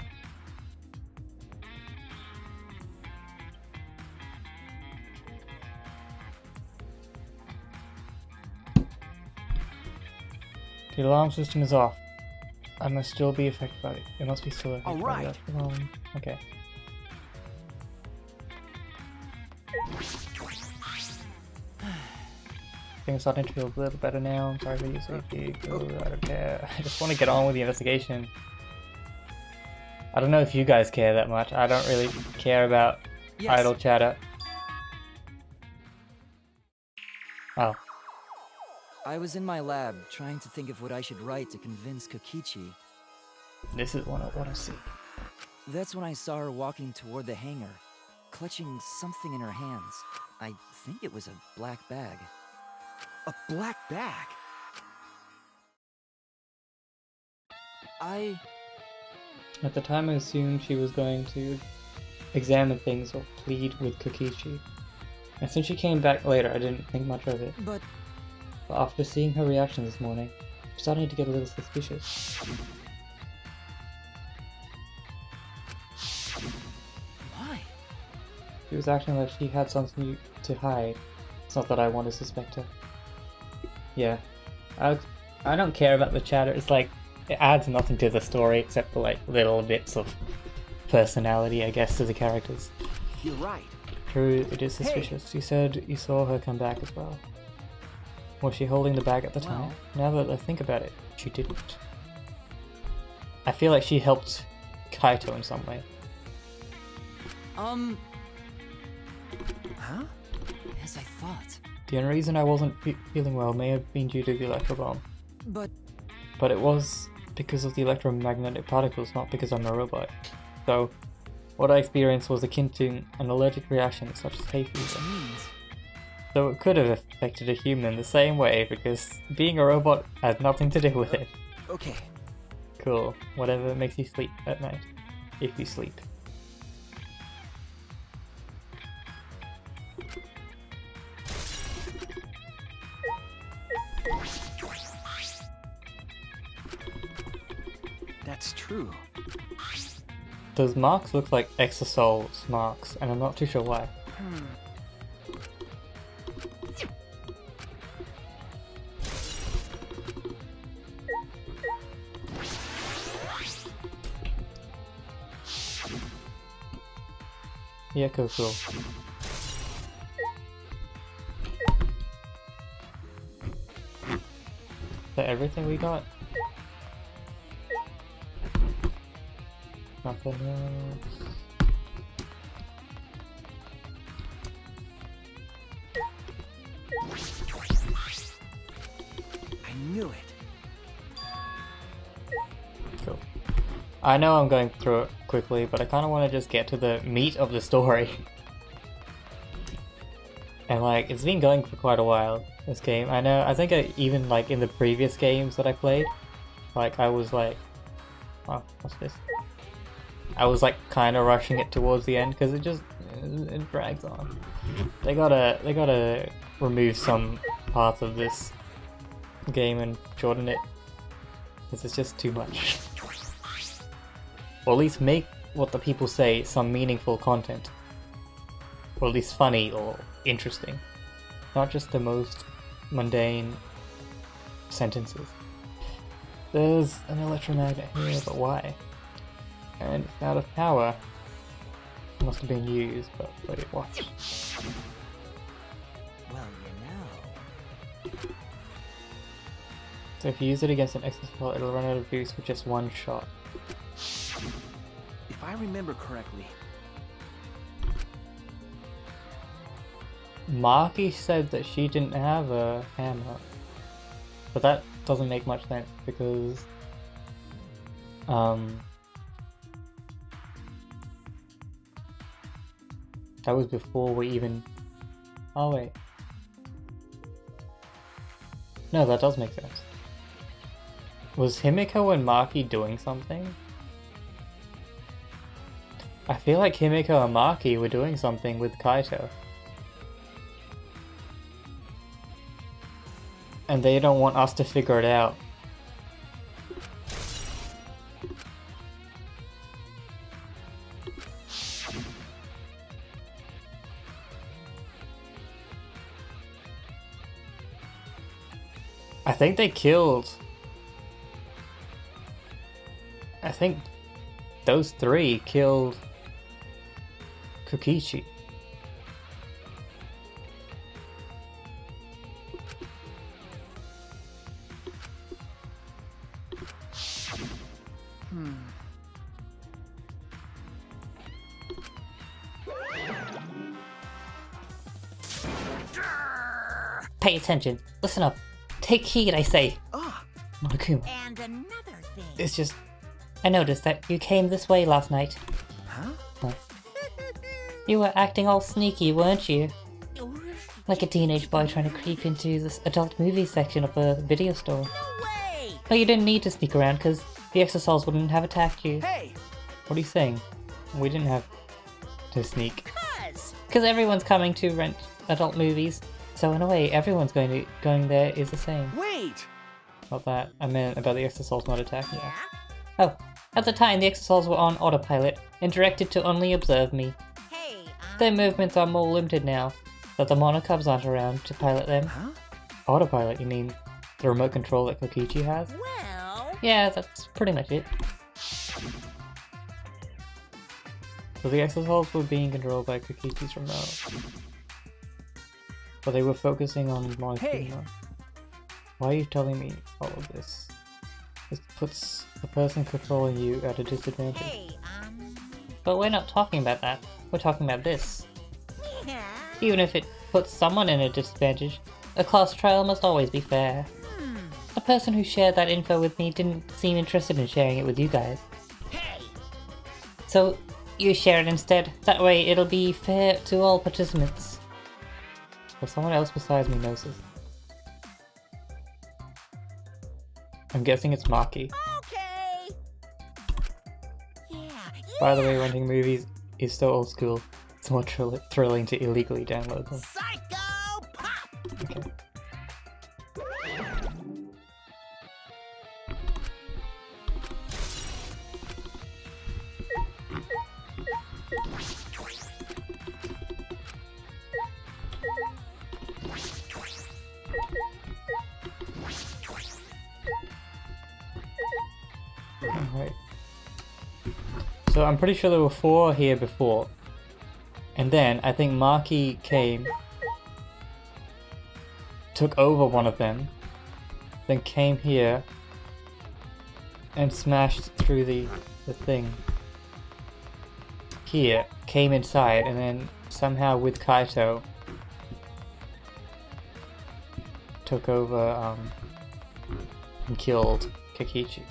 The alarm system is off. I must still be affected by it. It must be still affected by the alarm. Okay. Things starting to feel a little better now. I'm sorry for your safety. I don't care. I just want to get on with the investigation. I don't know if you guys care that much. I don't really care about idle chatter. Oh. I was in my lab trying to think of what I should write to convince Kokichi. This is what I want to see. That's when I saw her walking toward the hangar, clutching something in her hands. I think it was a black bag. A black bag? At the time I assumed she was going to examine things or plead with Kokichi. And since she came back later, I didn't think much of it. But after seeing her reaction this morning, I'm starting to get a little suspicious. why? She was acting like she had something to hide. It's not that I want to suspect her. Yeah. I don't care about the chatter. It's like, it adds nothing to the story except for like little bits of personality, I guess, to the characters. You're right. True, it is suspicious. You said you saw her come back as well. Was she holding the bag at the time? Now that I think about it, she didn't. I feel like she helped Kaito in some way. Huh? As I thought. The only reason I wasn't feeling well may have been due to the electro bomb. But it was because of the electromagnetic particles, not because I'm a robot. So, what I experienced was akin to an allergic reaction such as hay fever. So it could have affected a human the same way because being a robot has nothing to do with it. Okay. Cool. Whatever makes you sleep at night. If you sleep. That's true. Those marks look like Exosoul's marks, and I'm not too sure why. Yeah, cool. Is that everything we got? Nothing else. I knew it. Cool. I know I'm going through it quickly, but I kind of want to just get to the meat of the story. And like, it's been going for quite a while, this game. I know, I think even like in the previous games that I played, like I was like, oh, what's this? I was like kind of rushing it towards the end because it drags on. They gotta remove some parts of this game and shorten it because it's just too much. Or at least make what the people say some meaningful content, or at least funny or interesting, not just the most mundane sentences. There's an electromagnet here, but why? And it's out of power. It must have been used, but wait, what? Well, you know. So if you use it against an exoskeleton, it'll run out of boost with just one shot. If I remember correctly, Maki said that she didn't have a hammer, but that doesn't make much sense because that was before we even... Oh wait. No, that does make sense. Was Himiko and Maki doing something? I feel like Himiko and Maki were doing something with Kaito. And they don't want us to figure it out. I think they killed... I think those three killed Kokichi. Pay attention. Listen up. Take heed, I say. Monokuma. And another thing. It's just... I noticed that you came this way last night. huh? You were acting all sneaky, weren't you? Like a teenage boy trying to creep into this adult movie section of a video store. No way! But you didn't need to sneak around because the Exosouls wouldn't have attacked you. Hey! What are you saying? We didn't have to sneak. Because everyone's coming to rent adult movies. So in a way, everyone's going there is the same. Wait! Not that. I meant about the Exosouls not attacking us. Oh, at the time the Exosouls were on autopilot and directed to only observe me. Hey, Their movements are more limited now, that the monocubs aren't around to pilot them. Huh? Autopilot, you mean the remote control that Kokichi has? Well, Yeah, that's pretty much it. So the exosols were being controlled by Kokichi's remote. But they were focusing on monitoring. Hey. Why are you telling me all of this? This puts the person controlling you at a disadvantage. hey, But we're not talking about that. We're talking about this. yeah. Even if it puts someone in a disadvantage, a class trial must always be fair. The person who shared that info with me didn't seem interested in sharing it with you guys. Hey, So you share it instead. That way it'll be fair to all participants. Well, someone else besides me knows this. I'm guessing it's Maki. okay. Yeah, By the way, renting movies is so old school. It's more thrilling to illegally download them. Psycho Pop! Okay. Alright. So I'm pretty sure there were 4 here before. And then I think Maki came, took over one of them, then came here and smashed through the thing. Here, came inside, and then somehow with Kaito took over and killed Kokichi.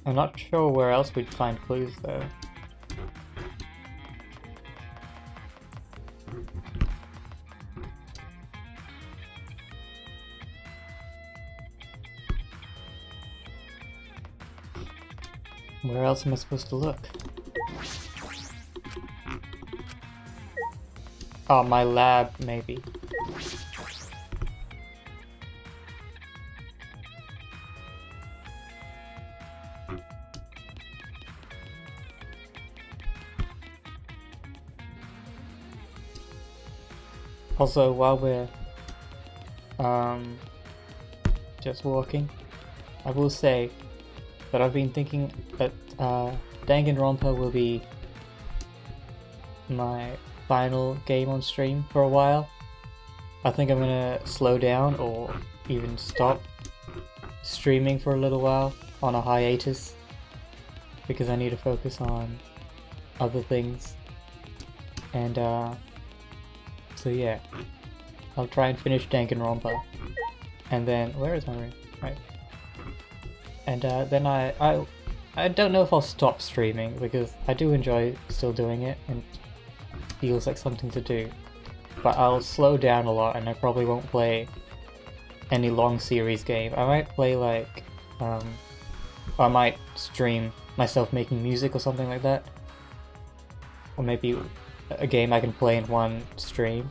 I'm not sure where else we'd find clues though. Where else am I supposed to look? Oh, my lab, maybe. Also, while we're just walking, I will say that I've been thinking that Danganronpa will be my final game on stream for a while. I think I'm gonna slow down or even stop streaming for a little while on a hiatus because I need to focus on other things. And so yeah, I'll try and finish Danganronpa, and then where is my room? Right. And then I don't know if I'll stop streaming because I do enjoy still doing it and it feels like something to do. But I'll slow down a lot and I probably won't play any long series game. I might play like, I might stream myself making music or something like that. Or maybe a game I can play in one stream.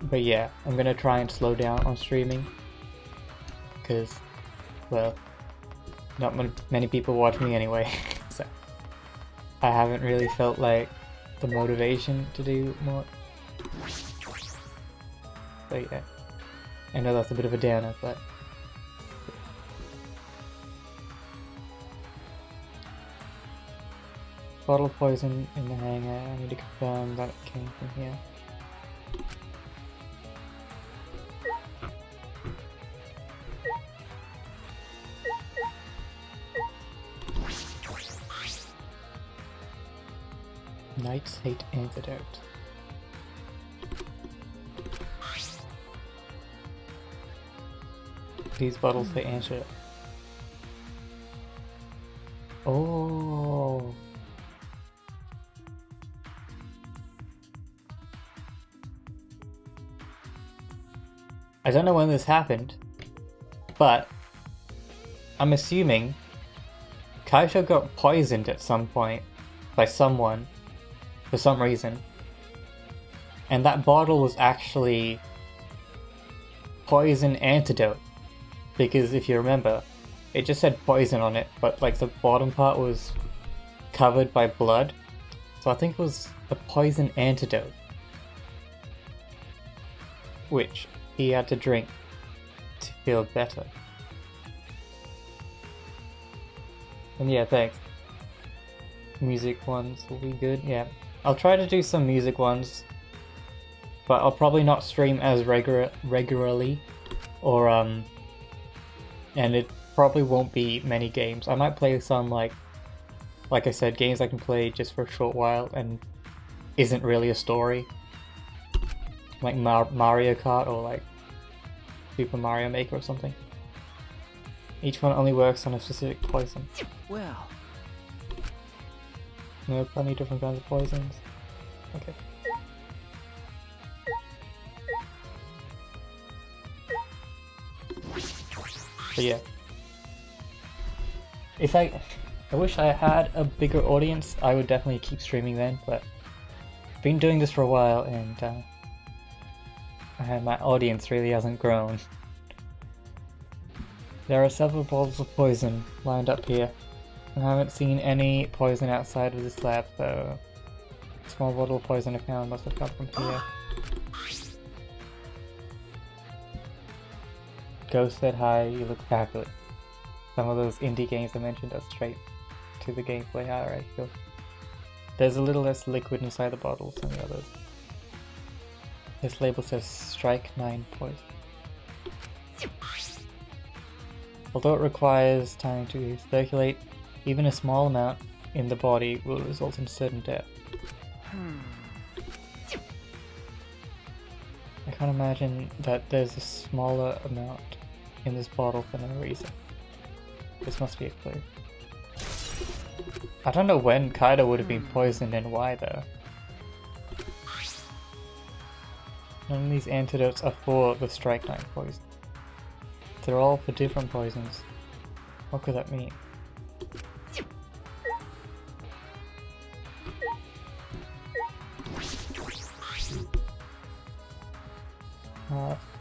But yeah, I'm gonna try and slow down on streaming. Because, well, not many people watch me anyway. So I haven't really felt like the motivation to do more. But yeah, I know that's a bit of a downer, but bottle poison in the hangar. I need to confirm that it came from here. Knights hate antidote. These bottles say antidote. Oh. I don't know when this happened, but I'm assuming Kaito got poisoned at some point by someone for some reason, and that bottle was actually poison antidote. because if you remember, it just said poison on it, but like the bottom part was covered by blood, so I think it was a poison antidote, which he had to drink to feel better. And yeah, thanks. Music ones will be good, yeah. I'll try to do some music ones, but I'll probably not stream as regularly, or and it probably won't be many games. I might play some like I said, games I can play just for a short while and isn't really a story, like Mario Kart or like Super Mario Maker or something. Each one only works on a specific poison. Well, No, plenty different kinds of poisons. Okay. But yeah. If I wish I had a bigger audience, I would definitely keep streaming then, but I've been doing this for a while and my audience really hasn't grown. There are several bottles of poison lined up here. I haven't seen any poison outside of this lab, so the small bottle of poison I found must have come from here. Ghost said hi, you look fabulous. Some of those indie games I mentioned are straight to the gameplay. Alright, cool. There's a little less liquid inside the bottles than the others. This label says Strike 9 poison. Although it requires time to circulate, even a small amount in the body will result in certain death. I can't imagine that there's a smaller amount in this bottle for no reason. This must be a clue. I don't know when Kaido would have been poisoned and why though. None of these antidotes are for the Strike 9 poison. They're all for different poisons. What could that mean?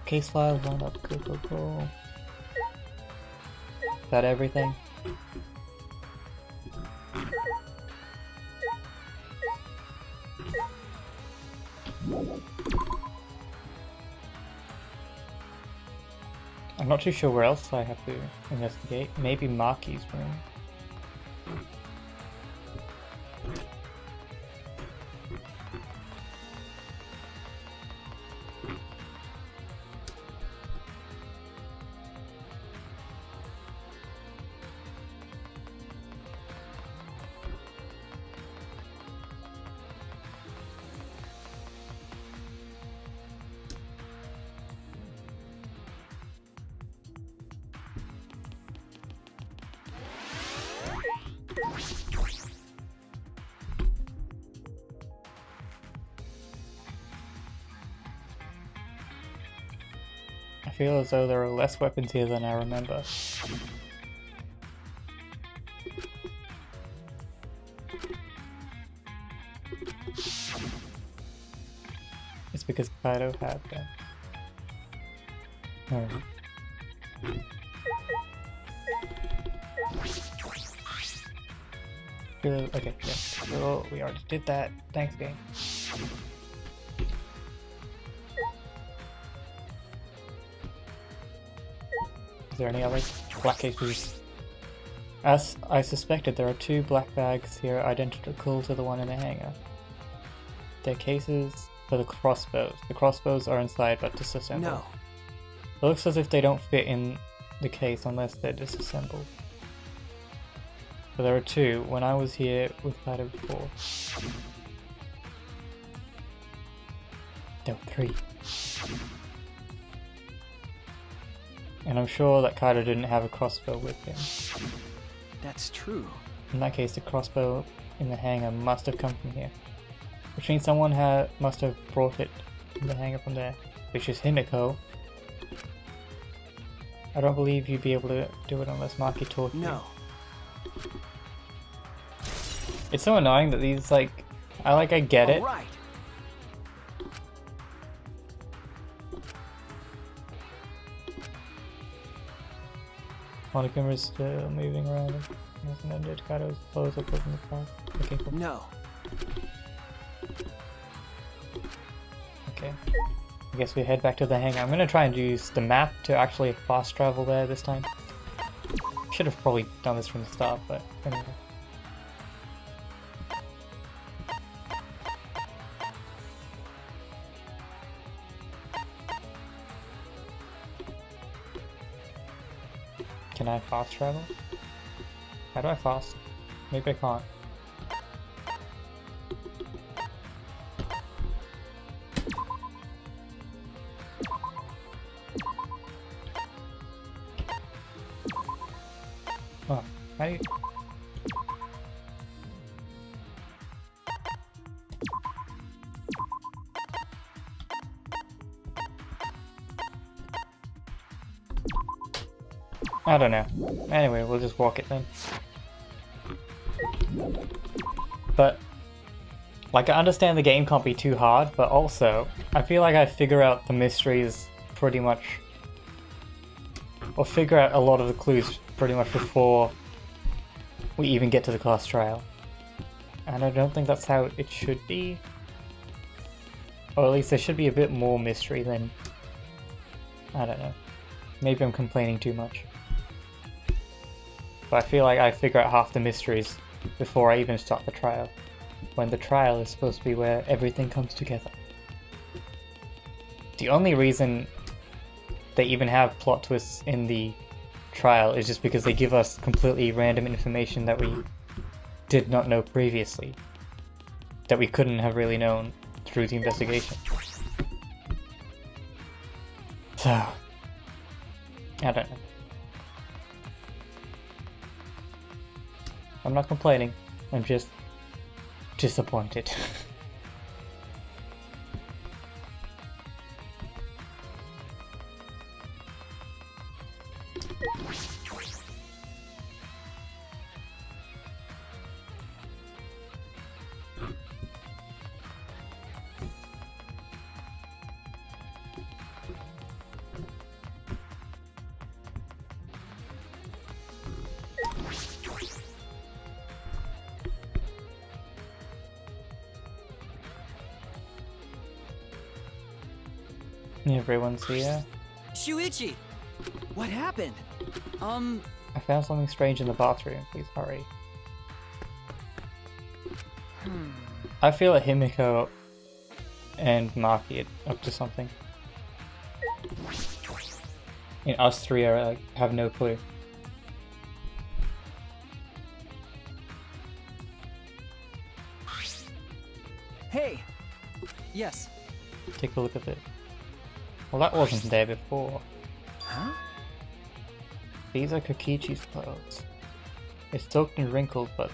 Case file wound up. Cool. Is that everything? I'm not too sure where else I have to investigate. Maybe Maki's room. I feel as though there are less weapons here than I remember. It's because Kaido had them. Alright. Okay, yeah. So we already did that. Thanks, game. Is there any other black cases? As I suspected, there are two black bags here identical to the one in the hangar. They're cases for the crossbows. The crossbows are inside but disassembled. no. It looks as if they don't fit in the case unless they're disassembled. But there are two. When I was here with Kaido before, there were three. And I'm sure that Kaido didn't have a crossbow with him. That's true. In that case, the crossbow in the hangar must have come from here. Which means someone must have brought it in the hangar from there. Which is Himiko. I don't believe you'd be able to do it unless Maki taught you. No. It's so annoying that these, like... I get it. All right. Monokuma is still moving around. Hasn't ended. Kaido's clothes are put in the car. Okay, cool. No. Okay. I guess we head back to the hangar. I'm gonna try and use the map to actually fast travel there this time. Should have probably done this from the start, but anyway. Can I fast travel? How do I fast? Maybe I can't. Oh, how do you... I don't know. Anyway, we'll just walk it then. But, like, I understand the game can't be too hard, but also, I feel like I figure out the mysteries pretty much, or figure out a lot of the clues pretty much before we even get to the class trial. And I don't think that's how it should be. Or at least there should be a bit more mystery than... I don't know. Maybe I'm complaining too much. But I feel like I figure out half the mysteries before I even start the trial. When the trial is supposed to be where everything comes together. The only reason they even have plot twists in the trial is just because they give us completely random information that we did not know previously. That we couldn't have really known through the investigation. So, I don't know. I'm not complaining, I'm just disappointed. Everyone's here. Shuichi! What happened? I found something strange in the bathroom. Please hurry. I feel that Himiko and Maki are up to something. And us three are like, have no clue. Hey! Yes. Take a look at it. Well, that wasn't there before. Huh? These are Kokichi's clothes. It's soaked and wrinkled, but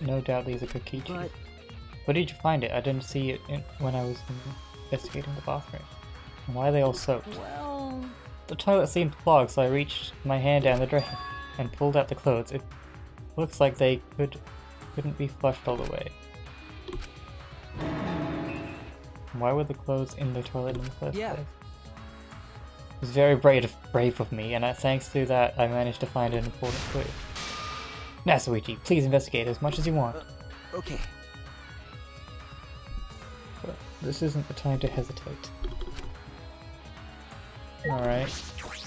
no doubt these are Kokichi's. But... Where did you find it? I didn't see it when I was investigating the bathroom. And why are they all soaked? Well... The toilet seemed clogged, so I reached my hand down the drain and pulled out the clothes. It looks like they couldn't be flushed all the way. Why were the clothes in the toilet in the first place? It was very brave of me, and thanks to that, I managed to find an important clue. Now, Suichi, please investigate as much as you want. Okay. But this isn't the time to hesitate. Alright.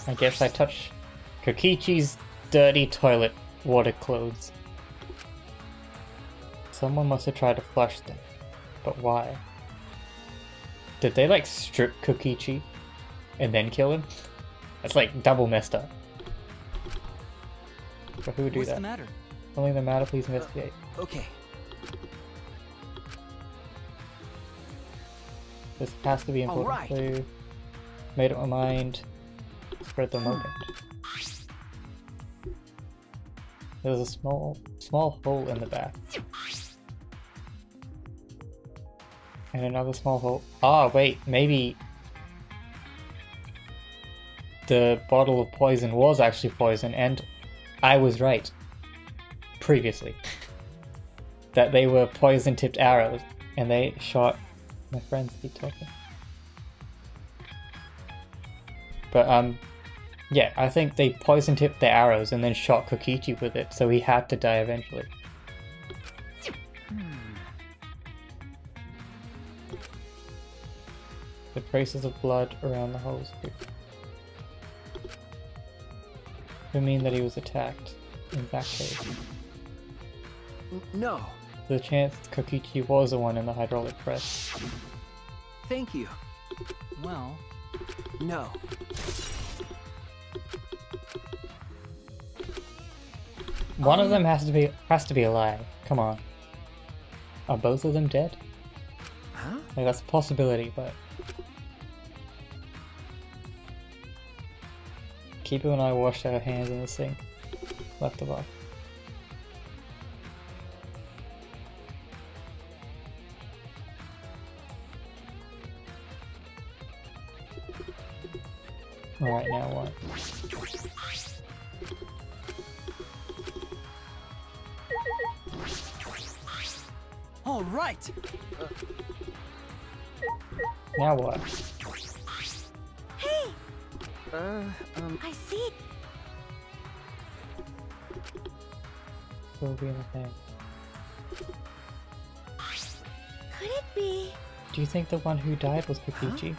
I guess I touched Kokichi's dirty toilet water clothes. Someone must have tried to flush them. But why? Did they like strip Kokichi and then kill him? That's like double messed up. But who would do What's that? the matter? Only the matter, please investigate. Okay. This has to be important Alright. clue. Made up my mind. Spread them open. There's a small hole in the back. And another small hole. Ah, wait, maybe the bottle of poison was actually poison, and I was right previously. That they were poison-tipped arrows, and they shot my friends. Keep talking. But Yeah, I think they poison tipped their arrows and then shot Kokichi with it, so he had to die eventually. The traces of blood around the holes could mean that he was attacked in that case. No, The chance Kokichi was the one in the hydraulic press. thank you. Well, No. One of them has to be alive. Come on. Are both of them dead? Huh? Like, that's a possibility, but Kipo and I washed our hands in the sink. Left the box. Alright, now what? all right. Now what? Hey, Uh, I see. Will be in the thing. Could it be? Do you think the one who died was Kokichi?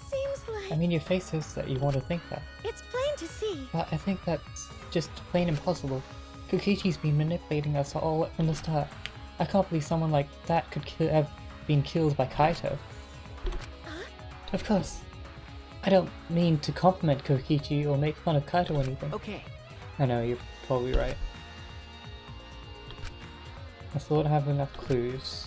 Seems like I mean, your face says that you want to think that. it's plain to see. But I think that's just plain impossible. Kokichi's been manipulating us all from the start. I can't believe someone like that could have been killed by Kaito. Huh? Of course. I don't mean to compliment Kokichi or make fun of Kaito or anything. okay. I know, you're probably right. I thought I have enough clues.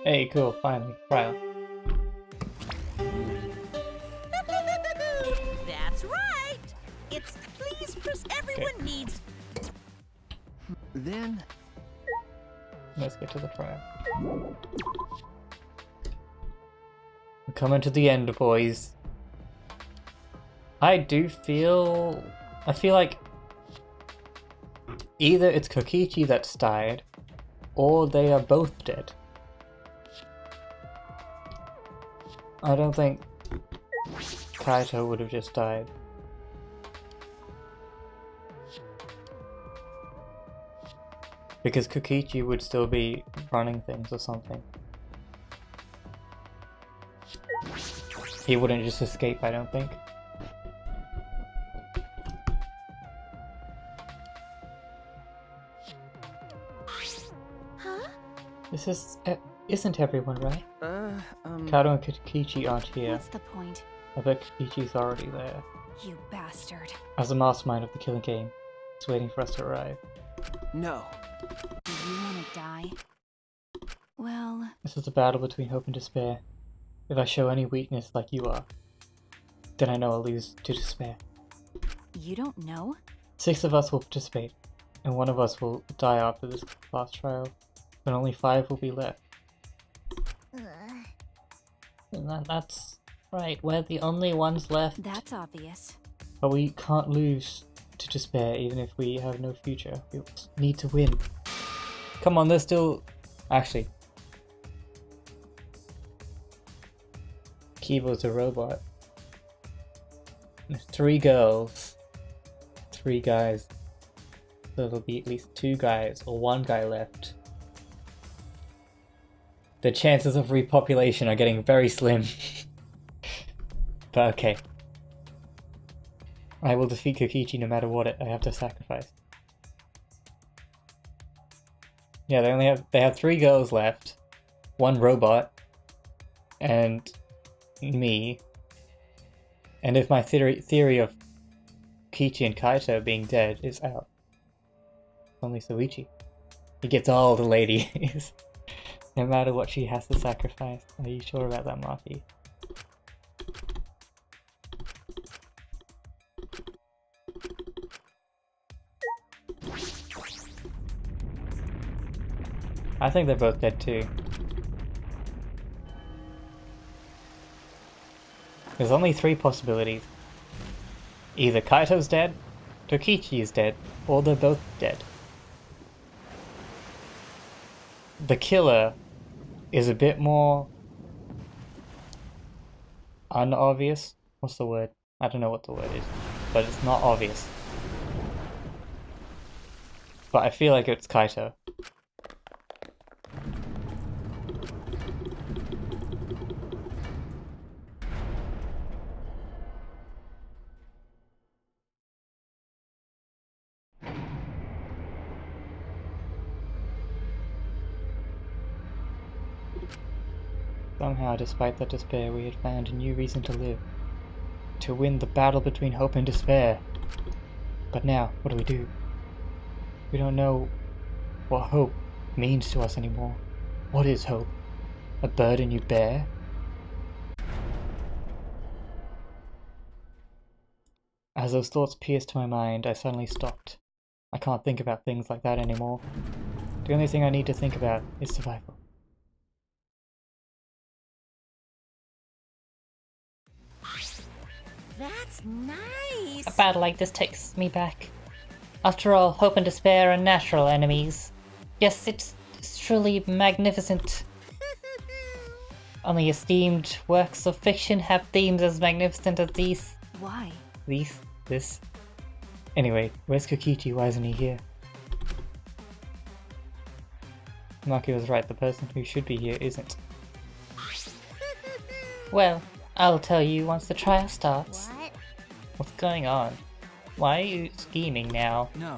Hey, cool, finally, trial. That's right. It's please for everyone needs. Then, Let's get to the trial. We're coming to the end, boys. I feel like either it's Kokichi that's died, or they are both dead. I don't think Kaito would have just died. Because Kokichi would still be running things or something. He wouldn't just escape, I don't think. Huh? This isn't everyone, right? um, Kaito and Kokichi aren't here. What's the point? I bet Kokichi's already there. You bastard. As the mastermind of the killing game, it's waiting for us to arrive. no. Do you want to die? Well, This is a battle between hope and despair. If I show any weakness like you are, then I know I'll lose to despair. you don't know? 6 of us will participate, and 1 of us will die after this last trial, but only 5 will be left. And that's right, we're the only ones left. That's obvious. But we can't lose to despair even if we have no future. We need to win. Come on, there's still... Actually. Kibo's a robot. There's 3 girls. 3 guys. So there'll be at least 2 guys or 1 guy left. The chances of repopulation are getting very slim. But okay. I will defeat Kokichi no matter what I have to sacrifice. Yeah, they have 3 girls left, 1 robot, and me. And if my theory of Kokichi and Kaito being dead is out, only Soichi. He gets all the ladies, no matter what she has to sacrifice. Are you sure about that, Maki? I think they're both dead too. There's only 3 possibilities. Either Kaito's dead, Kokichi is dead, or they're both dead. The killer is a bit more unobvious. What's the word? I don't know what the word is, but it's not obvious. But I feel like it's Kaito. Somehow, despite that despair, we had found a new reason to live. To win the battle between hope and despair. But now, what do? We don't know what hope means to us anymore. What is hope? A burden you bear? As those thoughts pierced my mind, I suddenly stopped. I can't think about things like that anymore. The only thing I need to think about is survival. That's nice. A battle like this takes me back. After all, hope and despair are natural enemies. Yes, it's truly magnificent. Only esteemed works of fiction have themes as magnificent as these. Why? This. Anyway, where's Kokichi? Why isn't he here? Maki was right, the person who should be here isn't. Well, I'll tell you once the trial starts. What? What's going on? Why are you scheming now? No,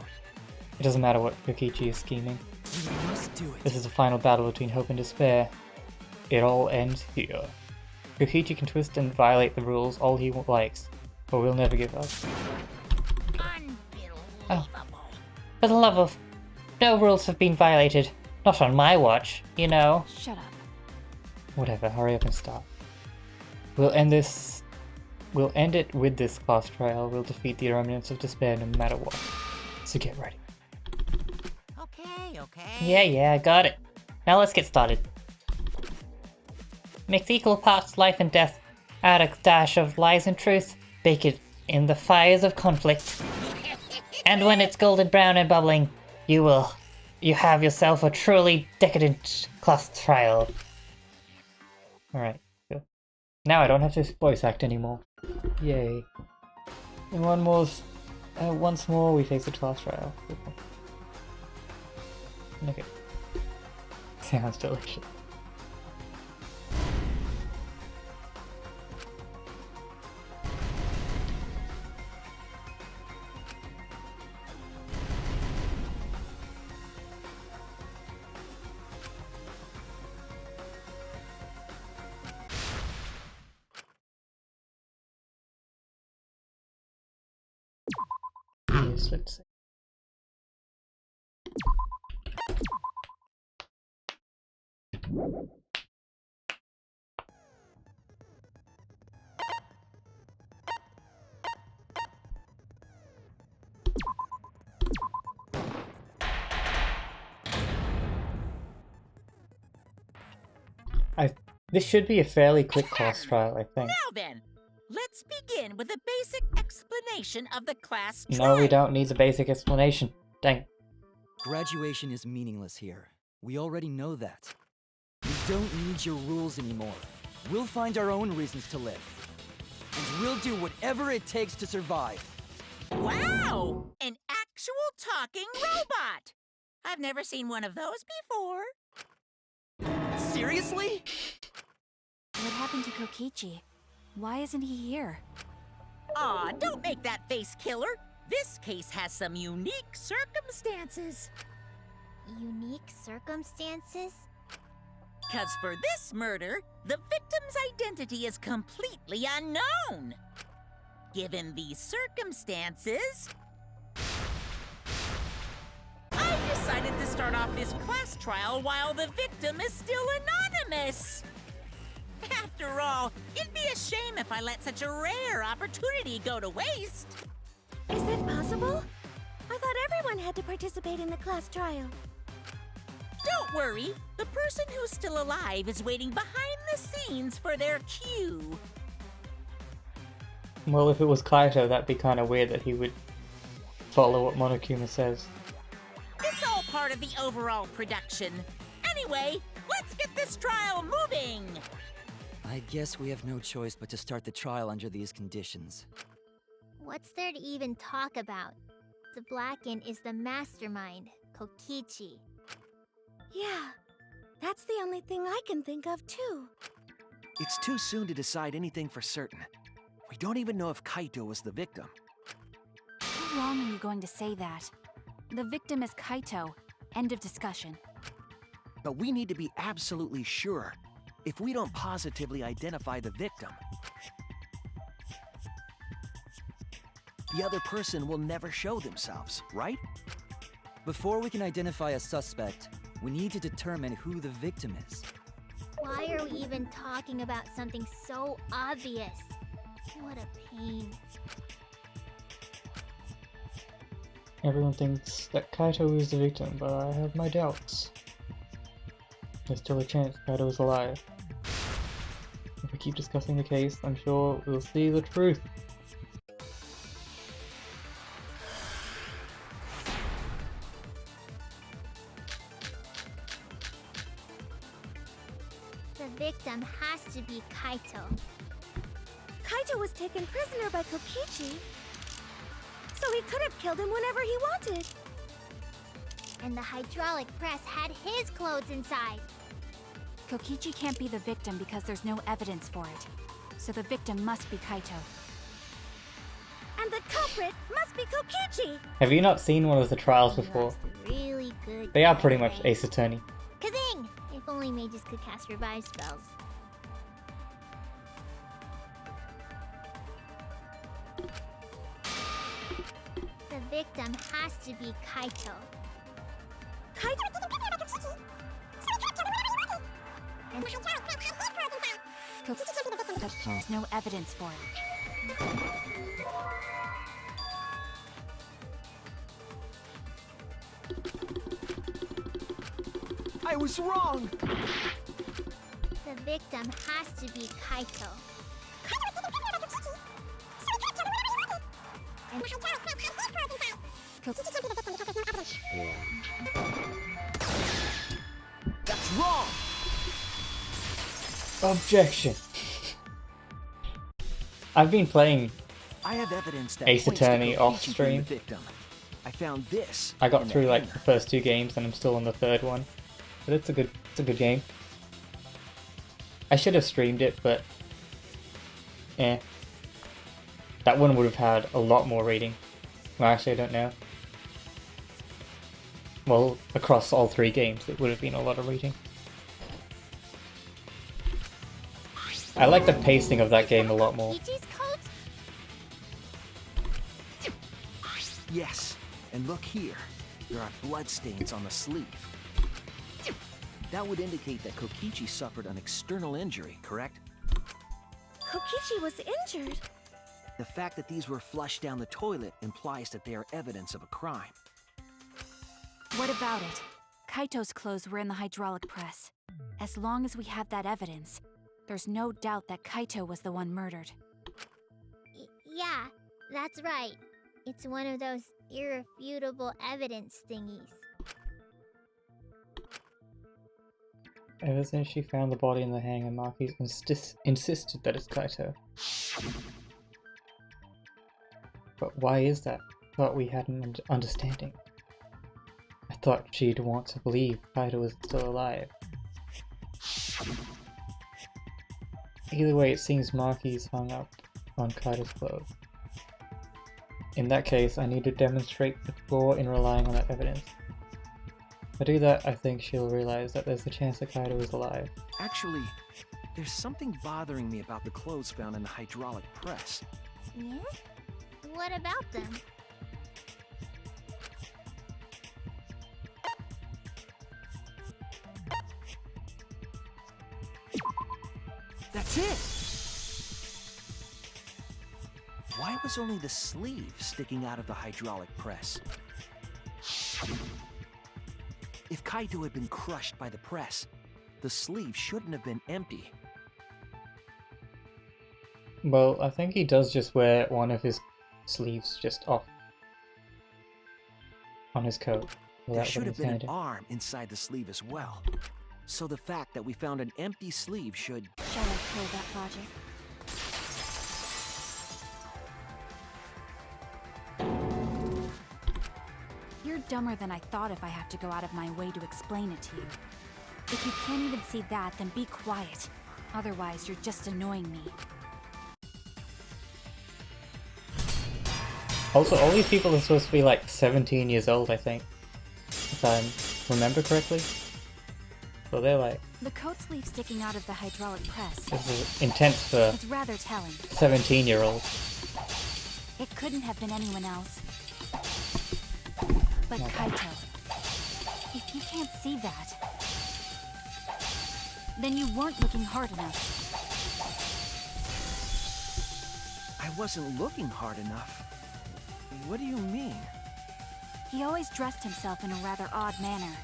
It doesn't matter what Kokichi is scheming. we must do it. This is the final battle between hope and despair. It all ends here. Kokichi can twist and violate the rules all he likes, but we'll never give up. Unbelievable. For the love of... No rules have been violated. Not on my watch, you know. Shut up. Whatever, hurry up and stop. We'll end it with this class trial. We'll defeat the remnants of despair no matter what. So get ready. Okay. Yeah, got it. Now let's get started. Mix equal parts life and death. Add a dash of lies and truth. Bake it in the fires of conflict. And when it's golden brown and bubbling, you have yourself a truly decadent class trial. Alright, good. Now I don't have to voice act anymore. Yay. And once more we face the class trial. Okay. Sounds delicious. Yes, let's see. This should be a fairly quick class trial, I think. Now then, let's begin with a basic explanation of the class No, trial. we don't need a basic explanation. Dang. Graduation is meaningless here. We already know that. We don't need your rules anymore. We'll find our own reasons to live. And we'll do whatever it takes to survive. Wow! An actual talking robot! I've never seen one of those before. Seriously? What happened to Kokichi? Why isn't he here? Aw, don't make that face, killer. This case has some unique circumstances. Unique circumstances? 'Cause for this murder, the victim's identity is completely unknown. Given these circumstances, I decided to start off this class trial while the victim is still anonymous. After all, it'd be a shame if I let such a rare opportunity go to waste. Is that possible? I thought everyone had to participate in the class trial. Don't worry, the person who's still alive is waiting behind the scenes for their cue. Well, if it was Kaito, that'd be kind of weird that he would follow what Monokuma says. It's all part of the overall production. Anyway, let's get this trial moving. I guess we have no choice but to start the trial under these conditions. What's there to even talk about? The Blacken is the mastermind, Kokichi. Yeah, that's the only thing I can think of too. It's too soon to decide anything for certain. We don't even know if Kaito was the victim. How long are you going to say that? The victim is Kaito. End of discussion. But we need to be absolutely sure. If we don't positively identify the victim, the other person will never show themselves, right? Before we can identify a suspect, we need to determine who the victim is. Why are we even talking about something so obvious? What a pain. Everyone thinks that Kaito is the victim, but I have my doubts. There's still a chance Kaito is alive. If we keep discussing the case, I'm sure we'll see the truth. The victim has to be Kaito. Kaito was taken prisoner by Kokichi, so he could have killed him whenever he wanted. And the hydraulic press had his clothes inside. Kokichi can't be the victim because there's no evidence for it. So the victim must be Kaito. And the culprit must be Kokichi. Have you not seen one of the trials He before? lost a really good They are pretty guy. much Ace Attorney. Kazing! If only mages could cast revive spells. The victim has to be Kaito. And There's no evidence for it. I was wrong! the victim has to be Kaito. And That's wrong! Objection! I've been playing. I have evidence that Ace points to Attorney Kokichi off being stream. the victim. I found this. I got in the through like hangar. the first 2 games and I'm still on the 3rd one. But it's a good game. I should have streamed it, but that one would have had a lot more rating. Well, actually I don't know. Well, across all 3 games it would have been a lot of rating. I like the pacing of that game a lot more. Kokichi's coat? Yes, and look here. There are bloodstains on the sleeve. That would indicate that Kokichi suffered an external injury, correct? Kokichi was injured. The fact that these were flushed down the toilet implies that they are evidence of a crime. What about it? Kaito's clothes were in the hydraulic press. As long as we have that evidence, there's no doubt that Kaito was the one murdered. Yeah, that's right. It's one of those irrefutable evidence thingies. Ever since she found the body in the hangar, Maki's insisted that it's Kaito. But why is that? I thought we had an understanding. I thought she'd want to believe Kaito was still alive. Either way, it seems Maki's hung up on Kaito's clothes. In that case, I need to demonstrate the flaw in relying on that evidence. If I do that, I think she'll realize that there's a chance that Kaito is alive. Actually, there's something bothering me about the clothes found in the hydraulic press. Yeah? What about them? That's it! Why was only the sleeve sticking out of the hydraulic press? If Kaito had been crushed by the press, the sleeve shouldn't have been empty. Well, I think he does just wear one of his sleeves just off on his coat. There without should putting have his been hand an in. arm inside the sleeve as well. So the fact that we found an empty sleeve should... Shall I kill that logic? You're dumber than I thought if I have to go out of my way to explain it to you. If you can't even see that, then be quiet. Otherwise, you're just annoying me. Also, all these people are supposed to be like 17 years old, I think. If I remember correctly. So they're like... The coat sleeve sticking out of the hydraulic press. This is intense for It's rather telling. 17-year-olds. It couldn't have been anyone else. But Kaito, if you can't see that, then you weren't looking hard enough. I wasn't looking hard enough. What do you mean? He always dressed himself in a rather odd manner.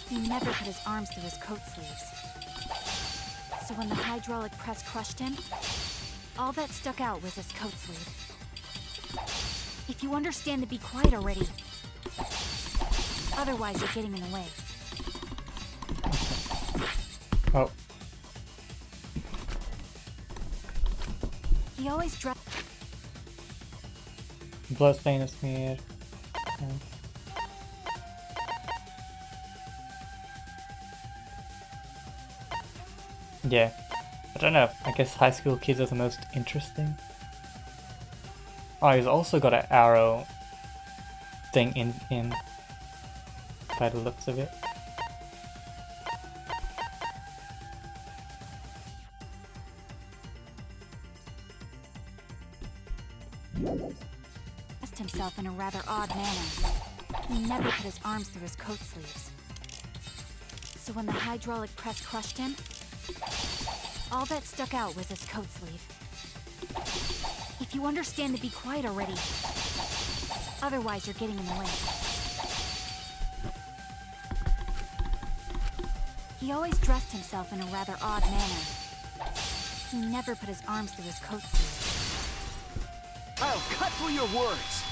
He never put his arms through his coat sleeves. So when the hydraulic press crushed him, all that stuck out was his coat sleeve. If you understand to be quiet already. Otherwise, you're getting in the way. Oh. He always dressed. Bloodstain is here. Yeah. I don't know. I guess high school kids are the most interesting. Oh, he's also got an arrow thing in him. By the looks of it. Dressed himself in a rather odd manner. He never put his arms through his coat sleeves. So when the hydraulic press crushed him, all that stuck out was his coat sleeve. If you understand to be quiet already. Otherwise, you're getting in the way. He always dressed himself in a rather odd manner. He never put his arms through his coat sleeves. I'll cut through your words!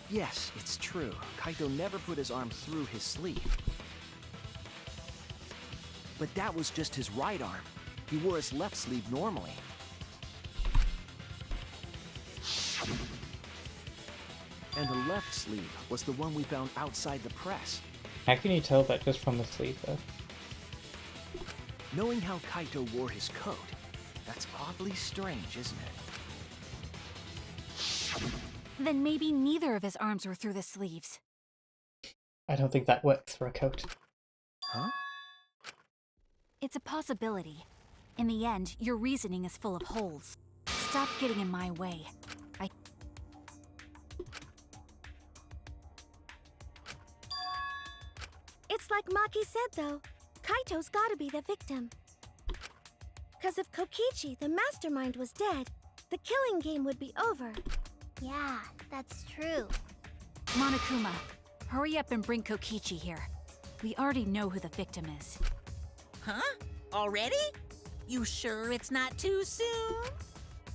Yes, it's true. Kaito never put his arm through his sleeve. But that was just his right arm. He wore his left sleeve normally. And the left sleeve was the one we found outside the press. How can you tell that just from the sleeve though? Knowing how Kaito wore his coat, that's oddly strange, isn't it? Then maybe neither of his arms were through the sleeves. I don't think that works for a coat. Huh? It's a possibility. In the end, your reasoning is full of holes. Stop getting in my way. It's like Maki said, though. Kaito's gotta be the victim. Because if Kokichi, the mastermind, was dead, the killing game would be over. Yeah, that's true. Monokuma, hurry up and bring Kokichi here. We already know who the victim is. Huh? Already? You sure it's not too soon?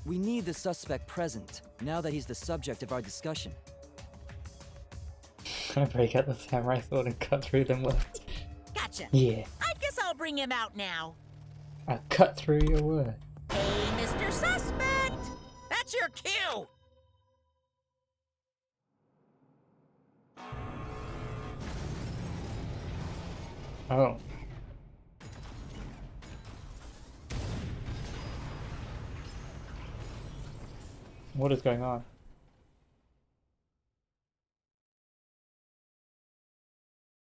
We need the suspect present, now that he's the subject of our discussion. Gonna break out the samurai sword and cut through them words. Gotcha. Yeah. I guess I'll bring him out now. I'll cut through your word. Hey, Mr. Suspect! That's your cue! Oh. What is going on?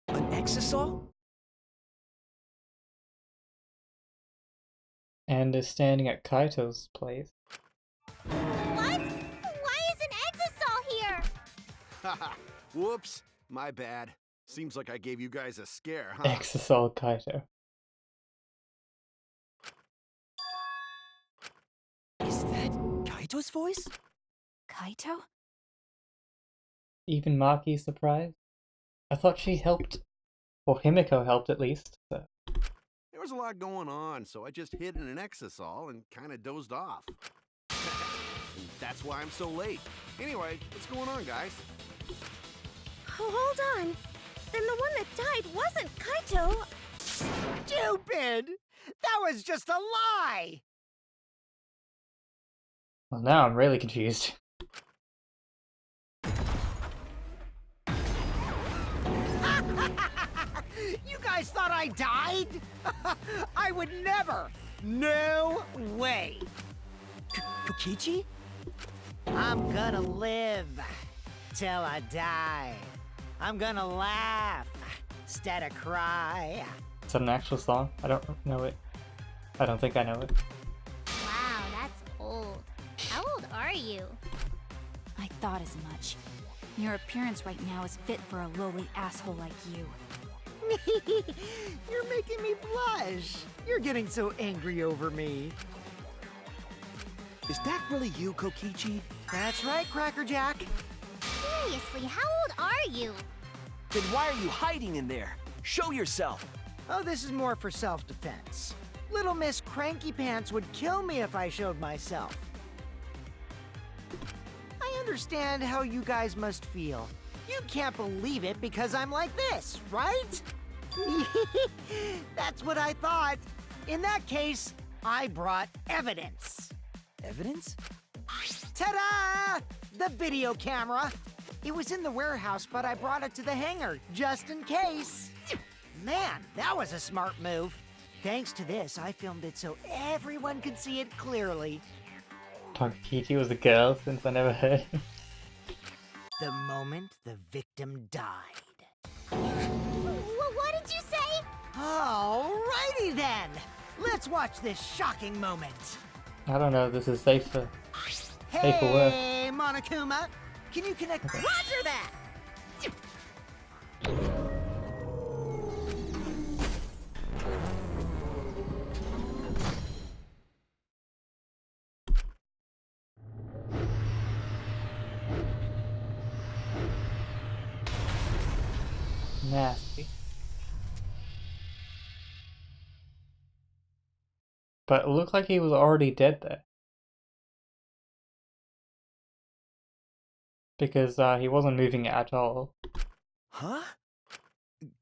An exisal? And is standing at Kaito's place. What? Why is an Exisol here? Haha, whoops, my bad. Seems like I gave you guys a scare, huh? Exisal Kaito. Is that Kaito's voice? Kaito? Even Maki's surprised. I thought she helped. Or Himiko helped at least. So. There was a lot going on, so I just hid in an exisal and kind of dozed off. And that's why I'm so late. Anyway, what's going on, guys? Hold on. Then the one that died wasn't Kaito. Stupid! That was just a lie! Well, now I'm really confused. You guys thought I died? I would never! No way! Kokichi? I'm gonna live till I die. I'm gonna laugh instead of cry. Is that an actual song? I don't know it. I don't think I know it. Wow, that's old. How old are you? I thought as much. Your appearance right now is fit for a lowly asshole like you. You're making me blush. You're getting so angry over me. Is that really you, Kokichi? That's right, Cracker Jack. Seriously, how old are you? Then why are you hiding in there? Show yourself! Oh, this is more for self-defense. Little Miss Cranky Pants would kill me if I showed myself. I understand how you guys must feel. You can't believe it because I'm like this, right? That's what I thought. In that case, I brought evidence. Evidence? Ta-da! The video camera. It was in the warehouse, but I brought it to the hangar, just in case. Man, that was a smart move. Thanks to this, I filmed it so everyone could see it clearly. Kokichi was a girl since I never heard him. The moment the victim died. What did you say? Alrighty then! Let's watch this shocking moment. I don't know, this is safe for work. Hey, Monokuma! Can you connect... Roger that! Nasty. But it looked like he was already dead there. Because he wasn't moving at all. Huh?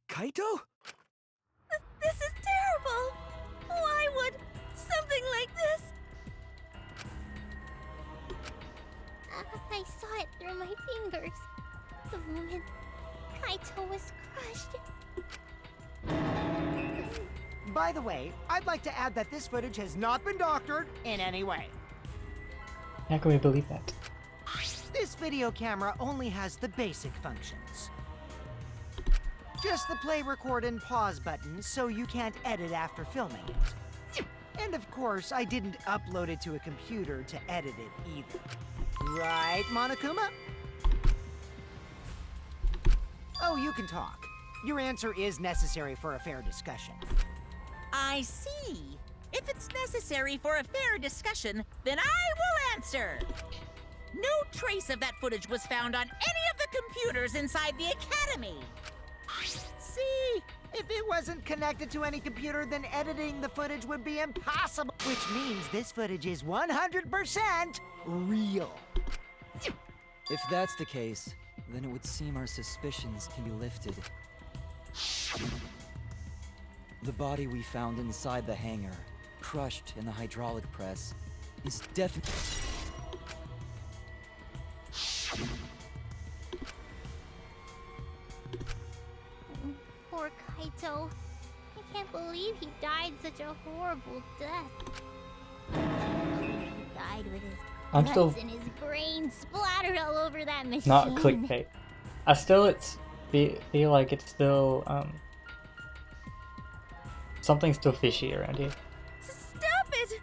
Kaito? This is terrible. Why would something like this? I saw it through my fingers. The moment Kaito was crushed. By the way, I'd like to add that this footage has not been doctored in any way. How can we believe that? This video camera only has the basic functions. Just the play, record, and pause buttons, so you can't edit after filming it. And of course, I didn't upload it to a computer to edit it either. Right, Monokuma? Oh, you can talk. Your answer is necessary for a fair discussion. I see. If it's necessary for a fair discussion, then I will answer. No trace of that footage was found on any of the computers inside the Academy. See? If it wasn't connected to any computer, then editing the footage would be impossible. Which means this footage is 100% real. If that's the case, then it would seem our suspicions can be lifted. The body we found inside the hangar, crushed in the hydraulic press, is definitely... Poor Kaito. I can't believe he died such a horrible death. I can't believe he died with his I'm guts still and his brain splattered all over that machine. not clickbait. I still feel like it's still something's still fishy around here. Stop it!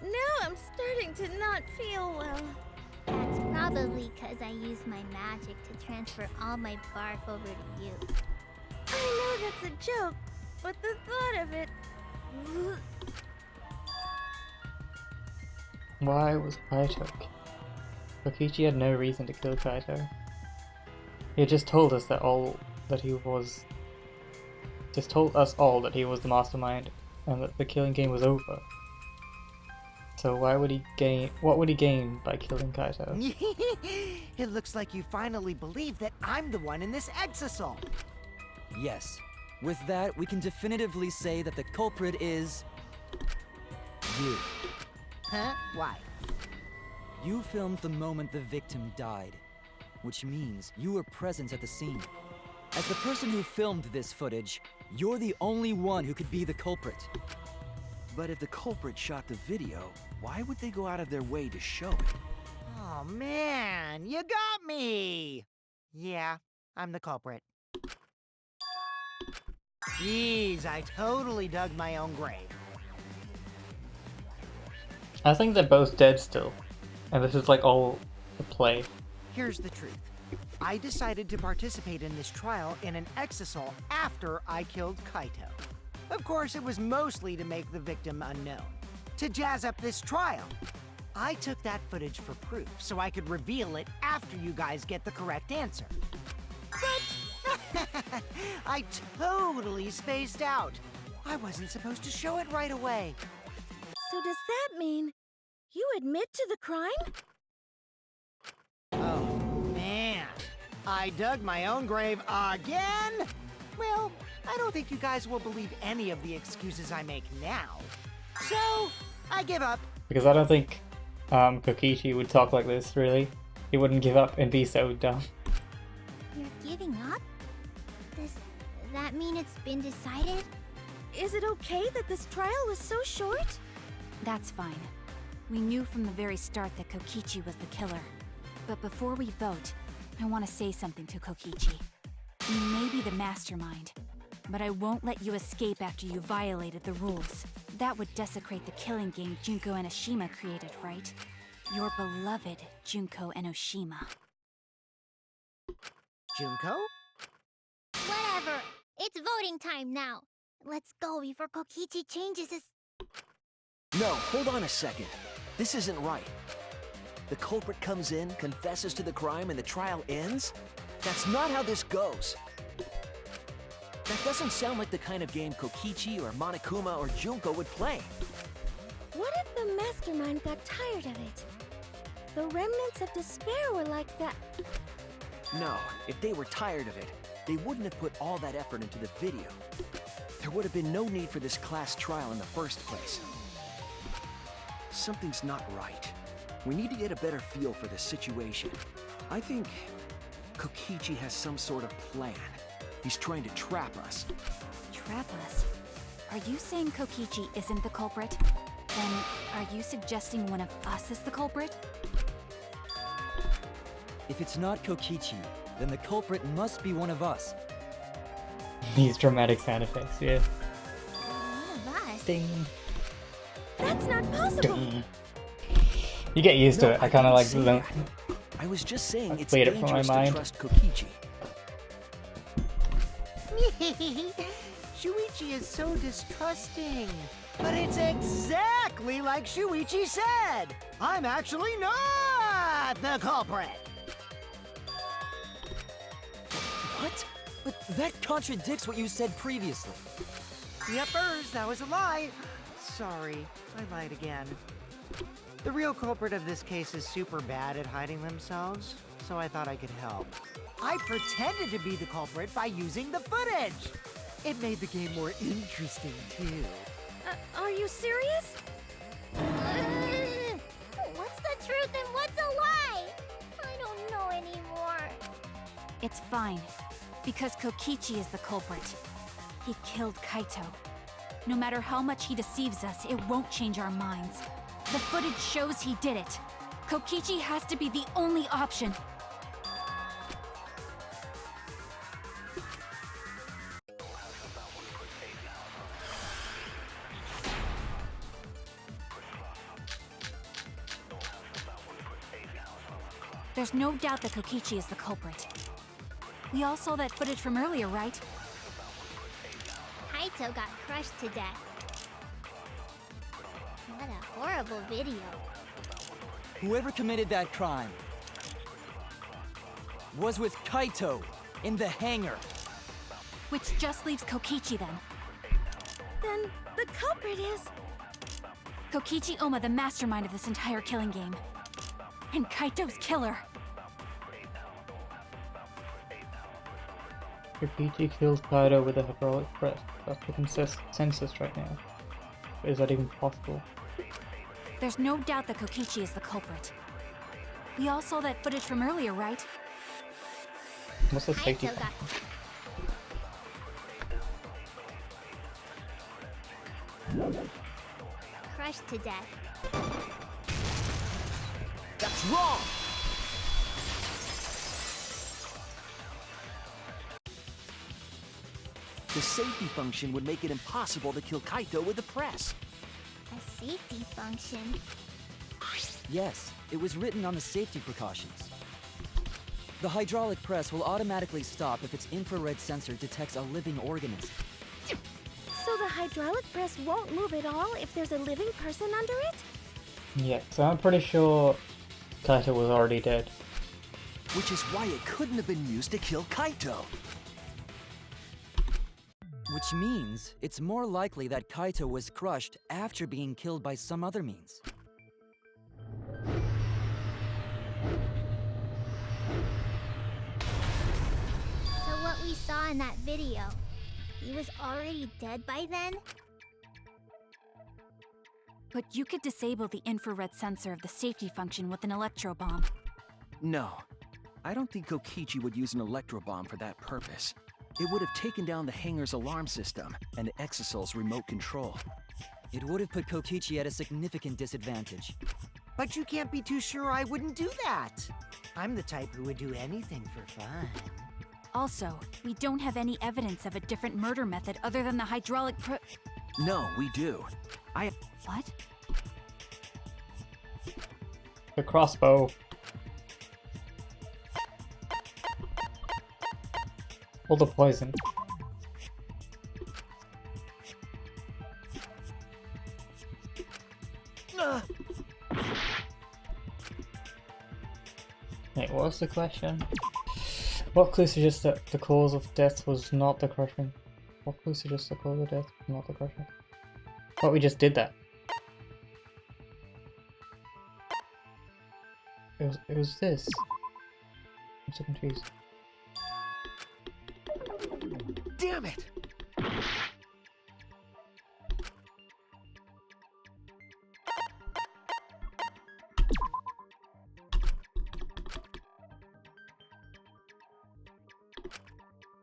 Now I'm starting to not feel well. That's probably because I used my magic to transfer all my barf over to you. I know that's a joke, but the thought of it... Why was Kaito? Kokichi had no reason to kill Kaito. He had just told us just told us all that he was the mastermind and that the killing game was over. So why would he gain? What would he gain by killing Kaito? It looks like you finally believe that I'm the one in this exasol. Yes. With that, we can definitively say that the culprit is... you. Huh? Why? You filmed the moment the victim died, which means you were present at the scene. As the person who filmed this footage, you're the only one who could be the culprit. But if the culprit shot the video, why would they go out of their way to show it? Oh man, you got me! Yeah, I'm the culprit. Jeez, I totally dug my own grave. I think they're both dead still, and this is like all a play. Here's the truth. I decided to participate in this trial in an exasol after I killed Kaito. Of course, it was mostly to make the victim unknown, to jazz up this trial. I took that footage for proof, so I could reveal it after you guys get the correct answer. But I totally spaced out. I wasn't supposed to show it right away. So does that mean you admit to the crime? Oh, man. I dug my own grave again? Well, I don't think you guys will believe any of the excuses I make now. So, I give up. Because I don't think Kokichi would talk like this, really. He wouldn't give up and be so dumb. You're giving up? Does that mean it's been decided? Is it okay that this trial was so short? That's fine. We knew from the very start that Kokichi was the killer. But before we vote, I want to say something to Kokichi. You may be the mastermind, but I won't let you escape after you violated the rules. That would desecrate the killing game Junko Enoshima created, right? Your beloved Junko Enoshima. Junko? Whatever. It's voting time now. Let's go before Kokichi changes his... No, hold on a second. This isn't right. The culprit comes in, confesses to the crime, and the trial ends? That's not how this goes. That doesn't sound like the kind of game Kokichi or Monokuma or Junko would play. What if the mastermind got tired of it? The remnants of despair were like that. No, if they were tired of it, they wouldn't have put all that effort into the video. There would have been no need for this class trial in the first place. Something's not right. We need to get a better feel for the situation. I think Kokichi has some sort of plan. He's trying to trap us. Trap us? Are you saying Kokichi isn't the culprit? Then, are you suggesting one of us is the culprit? If it's not Kokichi, then the culprit must be one of us. These dramatic sound effects, yeah. One of us? Ding. That's not possible! Ding. You get used to it. I kind of like the... I was just saying it's played it from my dangerous to mind. trust Kokichi. Shuichi is so distrusting. But it's exactly like Shuichi said. I'm actually not the culprit. What? But that contradicts what you said previously. Yepers, that was a lie. Sorry, I lied again. The real culprit of this case is super bad at hiding themselves, so I thought I could help. I pretended to be the culprit by using the footage. It made the game more interesting, too. Are you serious? What's the truth and what's a lie? I don't know anymore. It's fine, because Kokichi is the culprit. He killed Kaito. No matter how much he deceives us, it won't change our minds. The footage shows he did it. Kokichi has to be the only option. There's no doubt that Kokichi is the culprit. We all saw that footage from earlier, right? Kaito got crushed to death. What a horrible video. Whoever committed that crime was with Kaito in the hangar. Which just leaves Kokichi then. Then the culprit is... Kokichi Oma, the mastermind of this entire killing game. And Kaito's killer. Kokichi killed Kaido with a hydraulic press. That's the consensus right now. Is that even possible? There's no doubt that Kokichi is the culprit. We all saw that footage from earlier, right? What's the safety? Kaito got crushed to death. That's wrong! The safety function would make it impossible to kill Kaito with the press. A safety function. Yes, it was written on the safety precautions. The hydraulic press will automatically stop if its infrared sensor detects a living organism. So the hydraulic press won't move at all if there's a living person under it? Yeah, so I'm pretty sure Kaito was already dead. Which is why it couldn't have been used to kill Kaito. Which means it's more likely that Kaito was crushed after being killed by some other means. So what we saw in that video, he was already dead by then? But you could disable the infrared sensor of the safety function with an electro bomb. No, I don't think Kokichi would use an electro bomb for that purpose. It would have taken down the hangar's alarm system and the Exosol's remote control. It would have put Kokichi at a significant disadvantage. But you can't be too sure I wouldn't do that. I'm the type who would do anything for fun. Also, we don't have any evidence of a different murder method other than the hydraulic No, we do. What? The crossbow. Or the poison. Wait, what was the question? What clue suggests that the cause of death was not the crushing? What clue suggests the cause of death was not the crushing? Thought we just did that. It was this. I'm so confused. Damn it!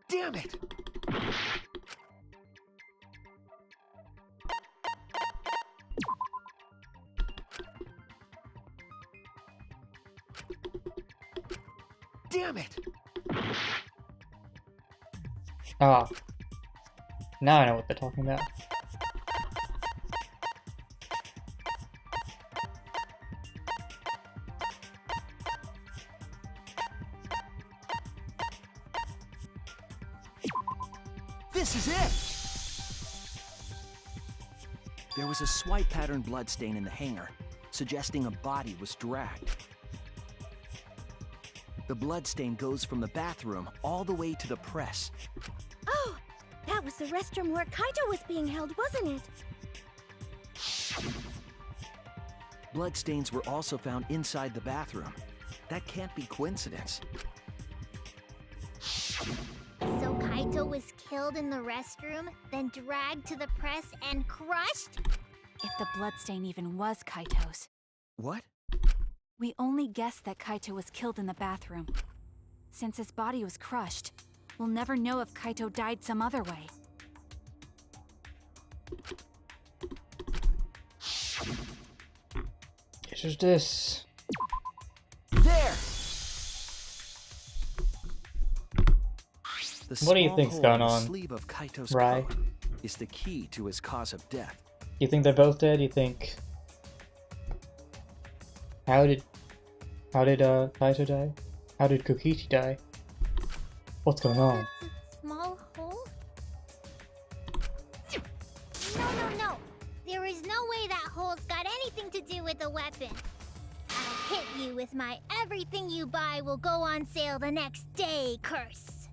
Damn it! Damn it! Ah. Now I know what they're talking about. This is it! There was a swipe pattern bloodstain in the hangar, suggesting a body was dragged. The bloodstain goes from the bathroom all the way to the press. Oh, that was the restroom where Kaito was being held, wasn't it? Bloodstains were also found inside the bathroom. That can't be coincidence. So Kaito was killed in the restroom, then dragged to the press and crushed? If the bloodstain even was Kaito's. What? We only guessed that Kaito was killed in the bathroom. Since his body was crushed, we'll never know if Kaito died some other way. It's just this. There! The What do you small think's hole going in the on, sleeve of Kaito's Rai? coat is the key to his cause of death. You think they're both dead? You think... How did Kaito die? How did Kokichi die? What's going on? The small hole? No. There is no way that hole's got anything to do with the weapon. I'll hit you with my everything you buy will go on sale the next day curse.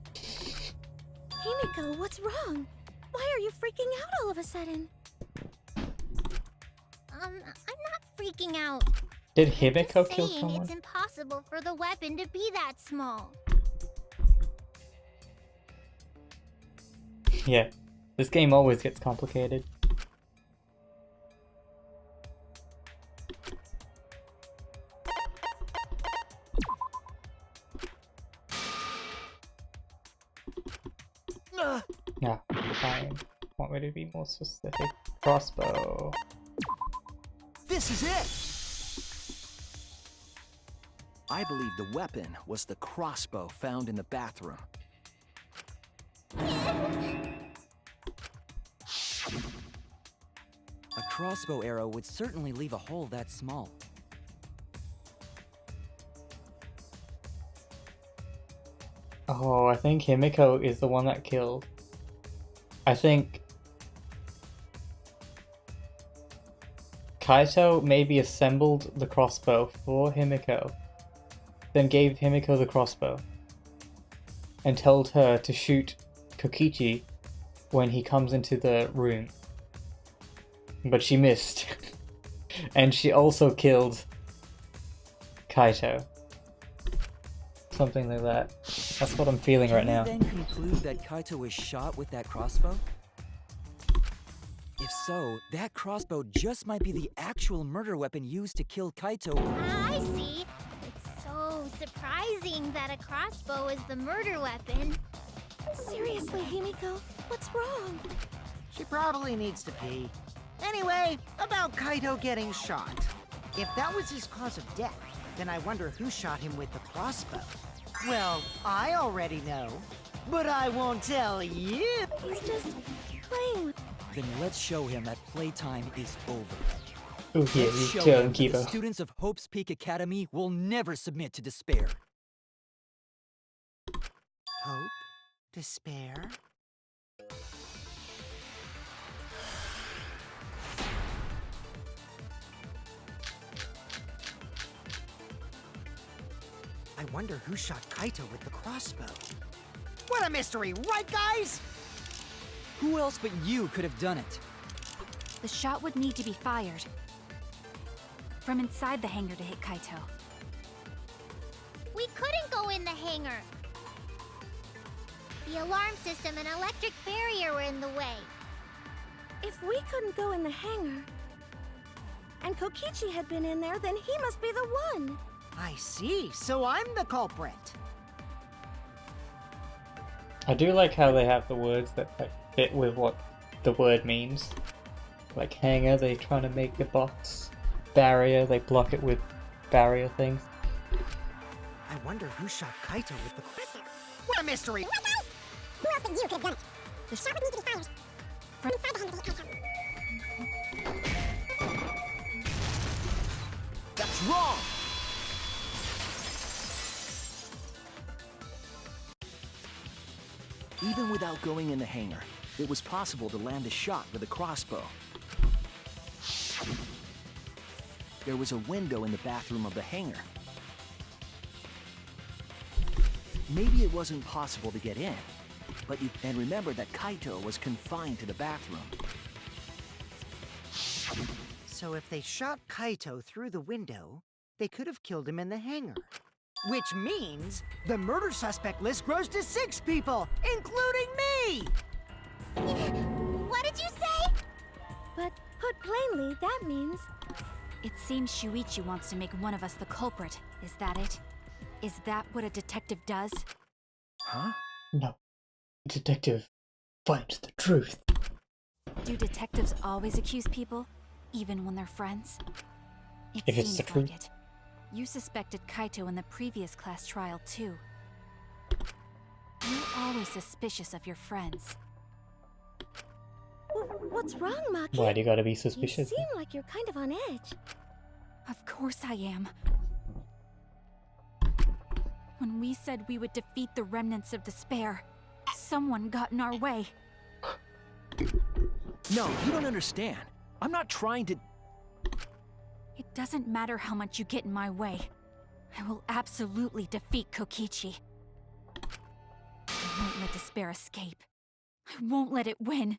Himiko, what's wrong? Why are you freaking out all of a sudden? I'm not freaking out. Did I'm Himiko just kill saying someone? it's impossible for the weapon to be that small. Yeah, this game always gets complicated. Yeah, fine. Want me to be more specific? Crossbow. This is it! I believe the weapon was the crossbow found in the bathroom. A crossbow arrow would certainly leave a hole that small. Oh, I think Himiko is the one that killed. I think Kaito maybe assembled the crossbow for Himiko, then gave Himiko the crossbow, and told her to shoot Kokichi when he comes into the room. But she missed. And she also killed Kaito. Something like that. That's what I'm feeling right now. Can we then conclude that Kaito was shot with that crossbow? If so, that crossbow just might be the actual murder weapon used to kill Kaito. I see. It's so surprising that a crossbow is the murder weapon. Seriously, Himiko, what's wrong? She probably needs to pee. Anyway, about Kaito getting shot. If that was his cause of death, then I wonder who shot him with the crossbow. Well, I already know, but I won't tell you. He's just playing with... Then let's show him that playtime is over. Oh yeah, Let's you show kill him him, that the Kibo. students of Hope's Peak Academy will never submit to despair. Hope? Despair? I wonder who shot Kaito with the crossbow. What a mystery, right guys? Who else but you could have done it? The shot would need to be fired from inside the hangar to hit Kaito. We couldn't go in the hangar. The alarm system and electric barrier were in the way. If we couldn't go in the hangar, and Kokichi had been in there, then he must be the one. I see, so I'm the culprit. I do like how they have the words that like, fit with what the word means. Like hanger, they trying to make the box. Barrier, they block it with barrier things. I wonder who shot Kaito with the crossbow. What a mystery! Who else but you could have done it? The shot would need to be fired from inside the hangar to hit Kaito. That's wrong! Even without going in the hangar, it was possible to land a shot with a crossbow. There was a window in the bathroom of the hangar. Maybe it wasn't possible to get in, but and remember that Kaito was confined to the bathroom. So if they shot Kaito through the window, they could have killed him in the hangar. Which means the murder suspect list grows to 6 people, including me! What did you say? But put plainly, that means... It seems Shuichi wants to make one of us the culprit. Is that it? Is that what a detective does? Huh? No. Detective finds the truth. Do detectives always accuse people, even when they're friends? It If it's seems the truth. like it. You suspected Kaito in the previous class trial, too. You're always suspicious of your friends. What's wrong, Maki? Why do you gotta be You suspicious? seem like you're kind of on edge. Of course I am. When we said we would defeat the remnants of despair, someone got in our way. No, you don't understand. I'm not trying to... It doesn't matter how much you get in my way. I will absolutely defeat Kokichi. I won't let despair escape. I won't let it win.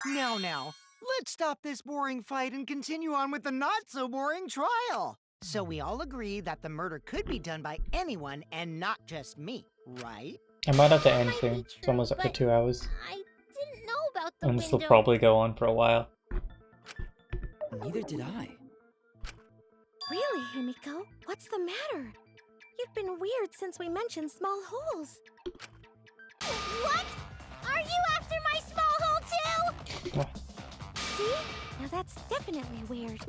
Now, Let's stop this boring fight and continue on with the not-so-boring trial. So we all agree that the murder could be done by anyone and not just me, right? I might have to end Might soon. be It's true, almost up to but 2 hours. I didn't know about the And this will window. probably go on for a while. Neither did I. Really, Himiko? What's the matter? You've been weird since we mentioned small holes. What? Are you after my small hole too? See? Now that's definitely weird.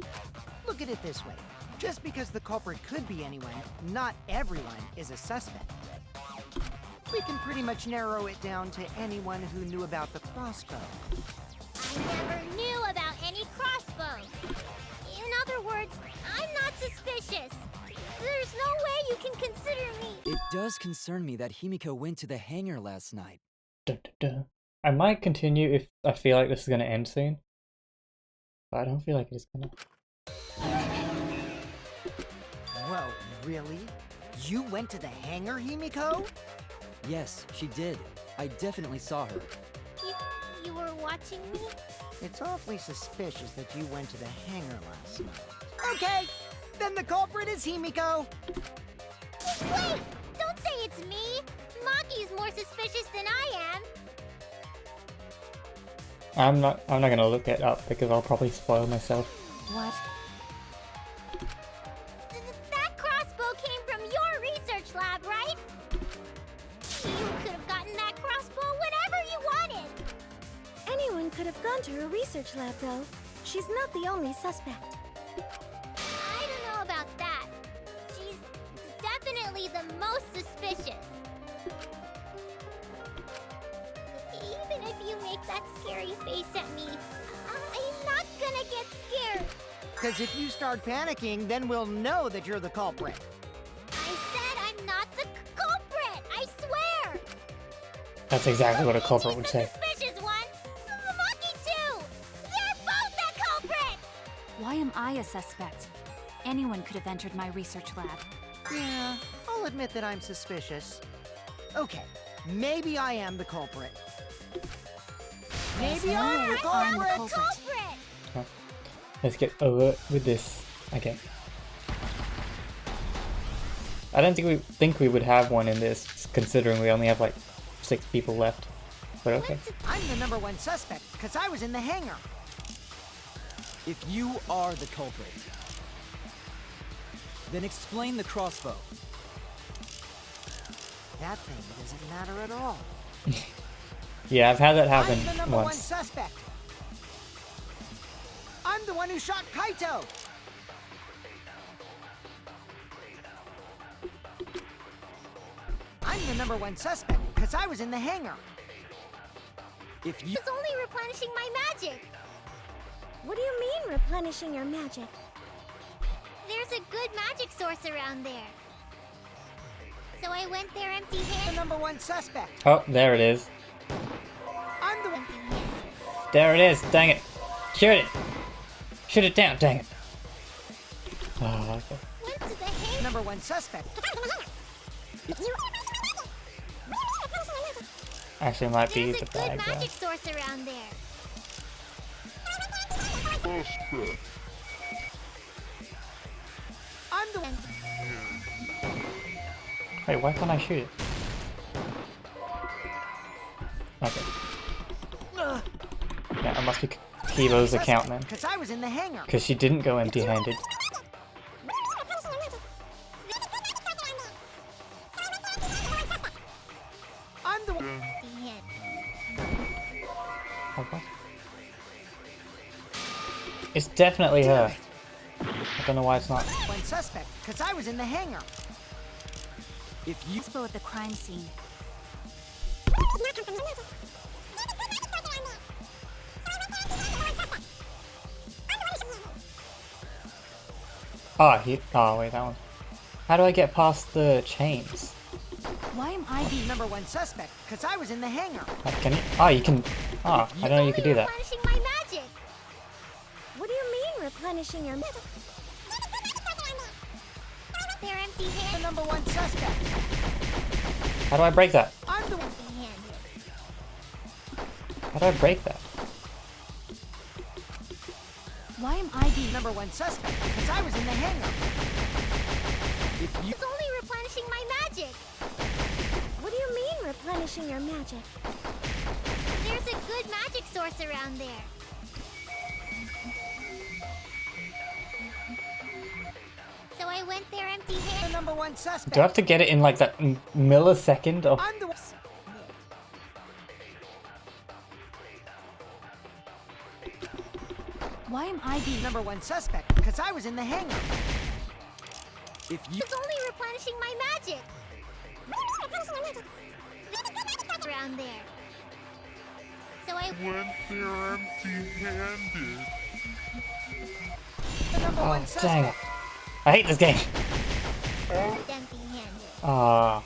Look at it this way. Just because the culprit could be anyone, not everyone is a suspect. We can pretty much narrow it down to anyone who knew about the crossbow. I never knew about any crossbows. In other words, I'm not suspicious. There's no way you can consider me. It does concern me that Himiko went to the hangar last night. Dun, dun, dun. I might continue if I feel like this is going to end soon. But I don't feel like it's going to. Whoa, really? You went to the hangar, Himiko? Yes, she did. I definitely saw her. You were watching me? It's awfully suspicious that you went to the hangar last night. Okay, then the culprit is Himiko. Wait! Don't say it's me! Maki's more suspicious than I am. I'm not going to look it up because I'll probably spoil myself. What? That crossbow came from your research lab, right? You could have gotten that crossbow whenever you wanted. Anyone could have gone to her research lab, though. She's not the only suspect. I don't know about that. She's definitely the most suspicious. Even if you make that scary face at me, I'm not gonna get scared. Because if you start panicking, then we'll know that you're the culprit. I said I'm not the culprit. I swear. That's exactly what a culprit would The say. suspicious one. The monkey too. They're both the culprits. Why am I a suspect? Anyone could have entered my research lab. Yeah, I'll admit that I'm suspicious. Okay, maybe I am the culprit. Maybe I'm the I'm the culprit! culprit. Let's get over with this. Okay. I don't think we would have one in this, considering we only have like 6 people left. But okay. I'm the #1 suspect, because I was in the hangar. If you are the culprit, then explain the crossbow. That thing doesn't matter at all. Yeah, I've had that happen I'm the #1 once. suspect. I'm the one who shot Kaito. I'm the #1 suspect, because I was in the hangar. If you It's only replenishing my magic. What do you mean, replenishing your magic? There's a good magic source around there. So I went there The empty-handed. #1 suspect. Oh, there it is. I'm the one. There it is. Dang it. Shoot it. Shoot it down. Dang it. Oh, okay. Went to the hangar. #1 suspect. Actually, it might be There's the a good bag. magic source around there. I'm the one. Wait, why can't I shoot it? Okay. Yeah, it must be Kibo's account then. Because I was in the hangar. Because she didn't go empty-handed. I'm the one. Oh, what? It's definitely her. I don't know why it's not. One suspect, because I was in the hangar. if you Expo at the crime scene. Oh, wait, that one. How do I get past the chains? Why am I being... #1 suspect, because I was in the hangar. Can you? Oh, you can. Oh, I don't know you could do that. Replenishing my magic. What do you mean, replenishing your magic? They're The empty-handed. #1 suspect. How do I break that? I'm the one. Empty-handed. How do I break that? Why am I being number one suspect because I was in the hangar. If you It's only replenishing my magic. What do you mean, replenishing your magic? There's a good magic source around there. So I went there The empty-handed. number one suspect. Do I have to get it in like that millisecond of... I'm the Why am I being number one suspect because I was in the hangar. if you It's only replenishing my magic. Around there. So I Went there empty-handed. The number Oh, one dang suspect. it. I hate this game. went empty-handed. Ah.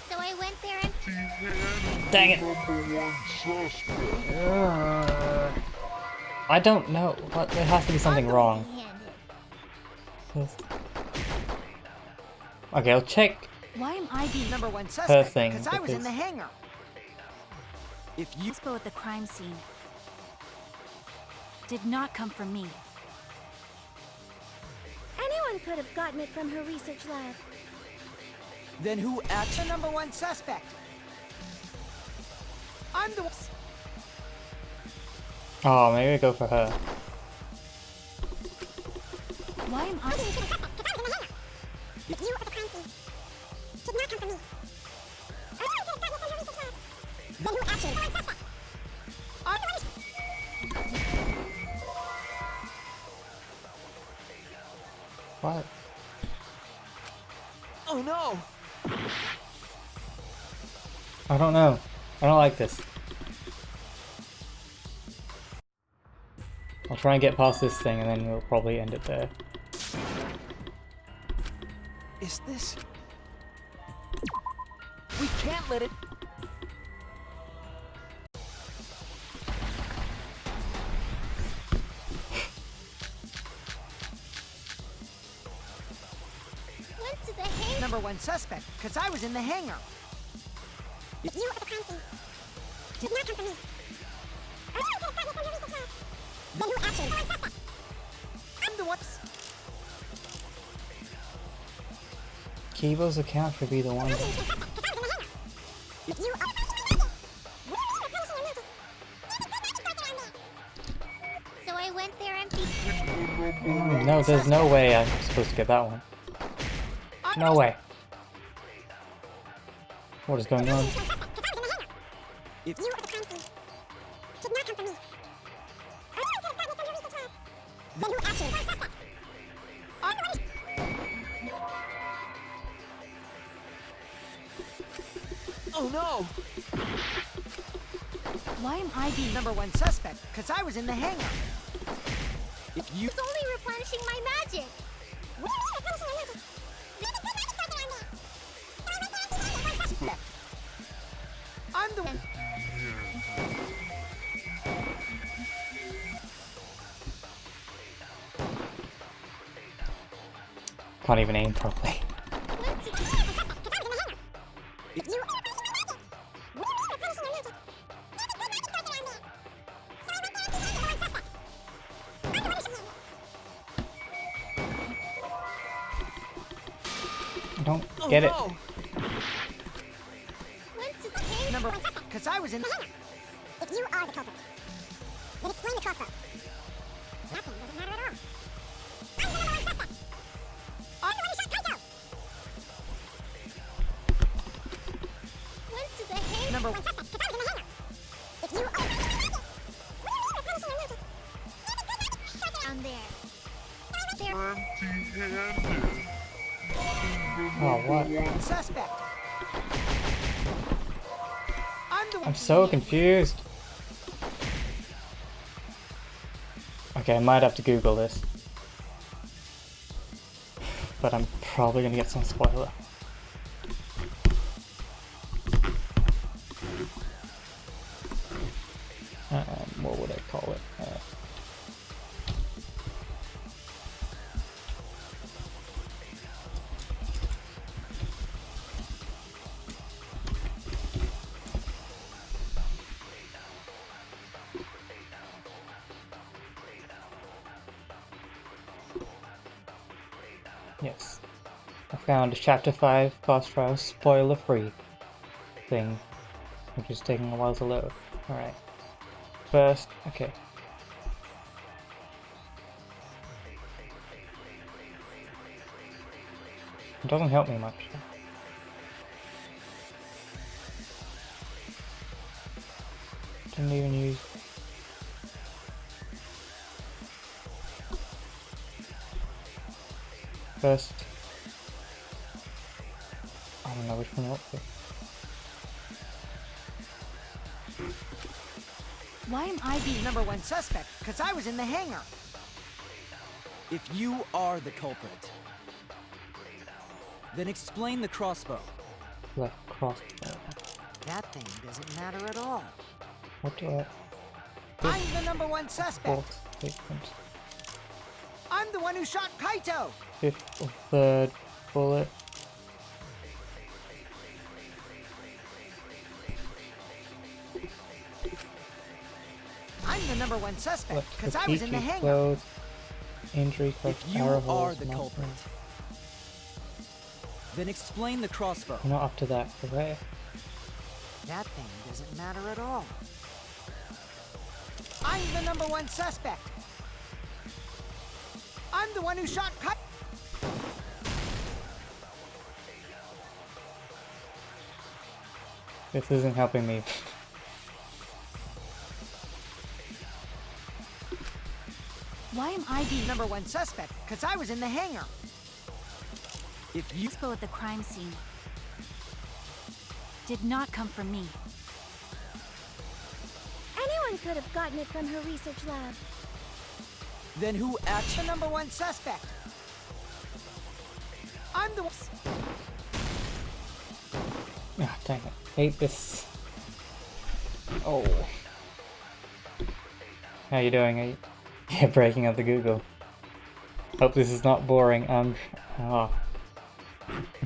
So I went there empty. Dang it. I don't know. What? There has to be something wrong. Okay, I'll check Why am I being Number one suspect thing, because I was in because- the hangar. if you expo at the crime scene? Did not come from me. Anyone could have gotten it from her research lab. Then who actually? The number one suspect. I'm the Oh, maybe I go for her. Why am I? What? Oh no! I don't know. I don't like this. I'll try and get past this thing and then we'll probably end it there. is this? We can't let it. Went to the hangar. Number one suspect because I was in the hangar. You at the crime scene. Did not come from me. Then who actually? I'm the one. Kibo's account should be the one. So I went there empty. No, there's no way I'm supposed to get that one. No way. What is going on? If You at the crime scene. Did not come from me. Then who actually? Oh no! Why am I being? Number one suspect because I was in the hangar. if you It's only replenishing my magic. I'm the one. Can't even aim properly. I don't get it. No. Went to the hangar. Number because I was in the hangar. If you are the culprit, then explain the crossbow. Nothing doesn't matter at all. I'm the number one suspect. I'm the one who shot Kaito. Went to the hangar. Number one suspect, because I was in the hangar. If you are the culprit, down there. There. Oh, what? suspect. I'm the one. I'm so confused. Okay, I might have to Google this. But I'm probably gonna get some spoiler. What would I call it? Yes. I found a Chapter 5 class trial spoiler-free thing, which is taking a while to load. Alright. First, okay. It doesn't help me much. Didn't even use... First... I don't know which one to look for. Why am I the number one suspect? Because I was in the hangar. If you are the culprit, then explain the crossbow. Left crossbow. That thing doesn't matter at all. What do I... I'm the number one suspect. Fourth statement. I'm the one who shot Kaito. Fifth or third bullet. I'm the number one suspect Left because I was in the Kokichi hangar. clothes. Injury If caused you arrow are holes, the not culprit, then explain the crossbow. Not up to that, correct? That thing doesn't matter at all. I'm the number one suspect. I'm the one who shot Kaito. This isn't helping me. Why am I the Number one suspect because I was in the hangar. If you expo at the crime scene? Did not come from me. Anyone could have gotten it from her research lab. then who The actually number one suspect. I'm the one. Ah, dang it. Hate this. Oh. How you doing? Are you... Yeah, breaking up the Google. Hope this is not boring. I'm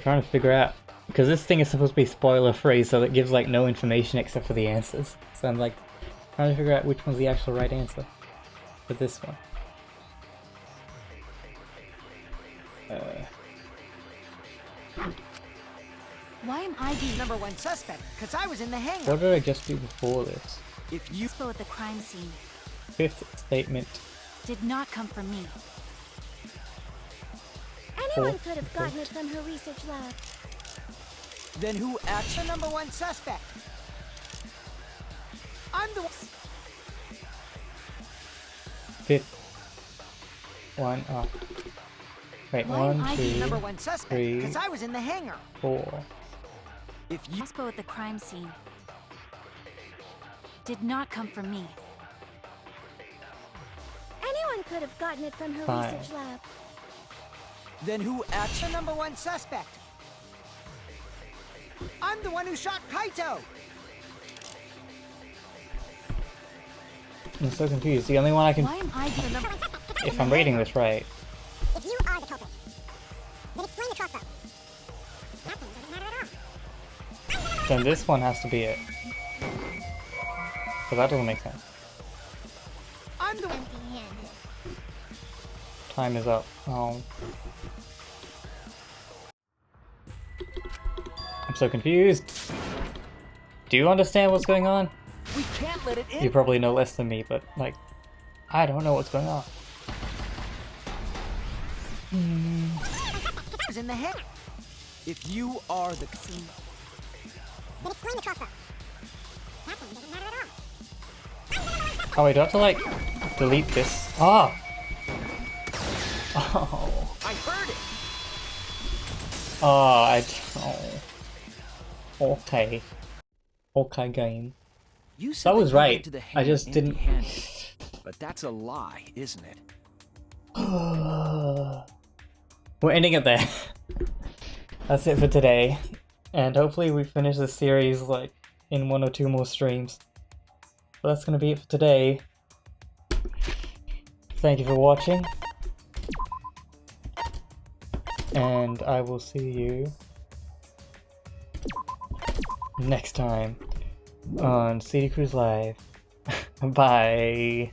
trying to figure out, because this thing is supposed to be spoiler free, so it gives like no information except for the answers. So I'm like trying to figure out which one's the actual right answer for this one. Why am I the Number one suspect because I was in the hangar. What did I just do before this? if you expo at the crime scene? Fifth statement. Did not come from me. Anyone Fourth could have gotten it from her research lab. then who The actually number one suspect. I'm the one. Fifth one. Oh. Wait, Why am 1, I the 2, Number one suspect 3, because I was in the hangar. 4. if you Expo at the crime scene. Did not come from me. Anyone could have gotten it from her Fine. research lab. then who actually The number one suspect. I'm the one who shot Kaito. I'm so confused. The only one I can, Why am I the number? if I'm reading this right, If you are the culprit, then explain the crossbow. That thing doesn't matter at all. then this one has to be it. But that doesn't make sense. I'm the one. Empty-handed. Time is up. Oh. I'm so confused. Do you understand what's going on? We can't let it in. You probably know less than me, but like, I don't know what's going on. I was in the hangar. if you are the Scene. Then explain the crossbow. That thing doesn't matter at all. Oh wait, do I have to like delete this? Ah! Oh. I heard it. Oh, oh. Okay. Okay, game. You said That was you went right. to the I hangar just didn't. empty-handed. But that's a lie, isn't it? We're ending it there. That's it for today. And hopefully we finish this series like in 1 or 2 more streams. But that's gonna be it for today. Thank you for watching. And I will see you next time on CD Cruise Live. Bye.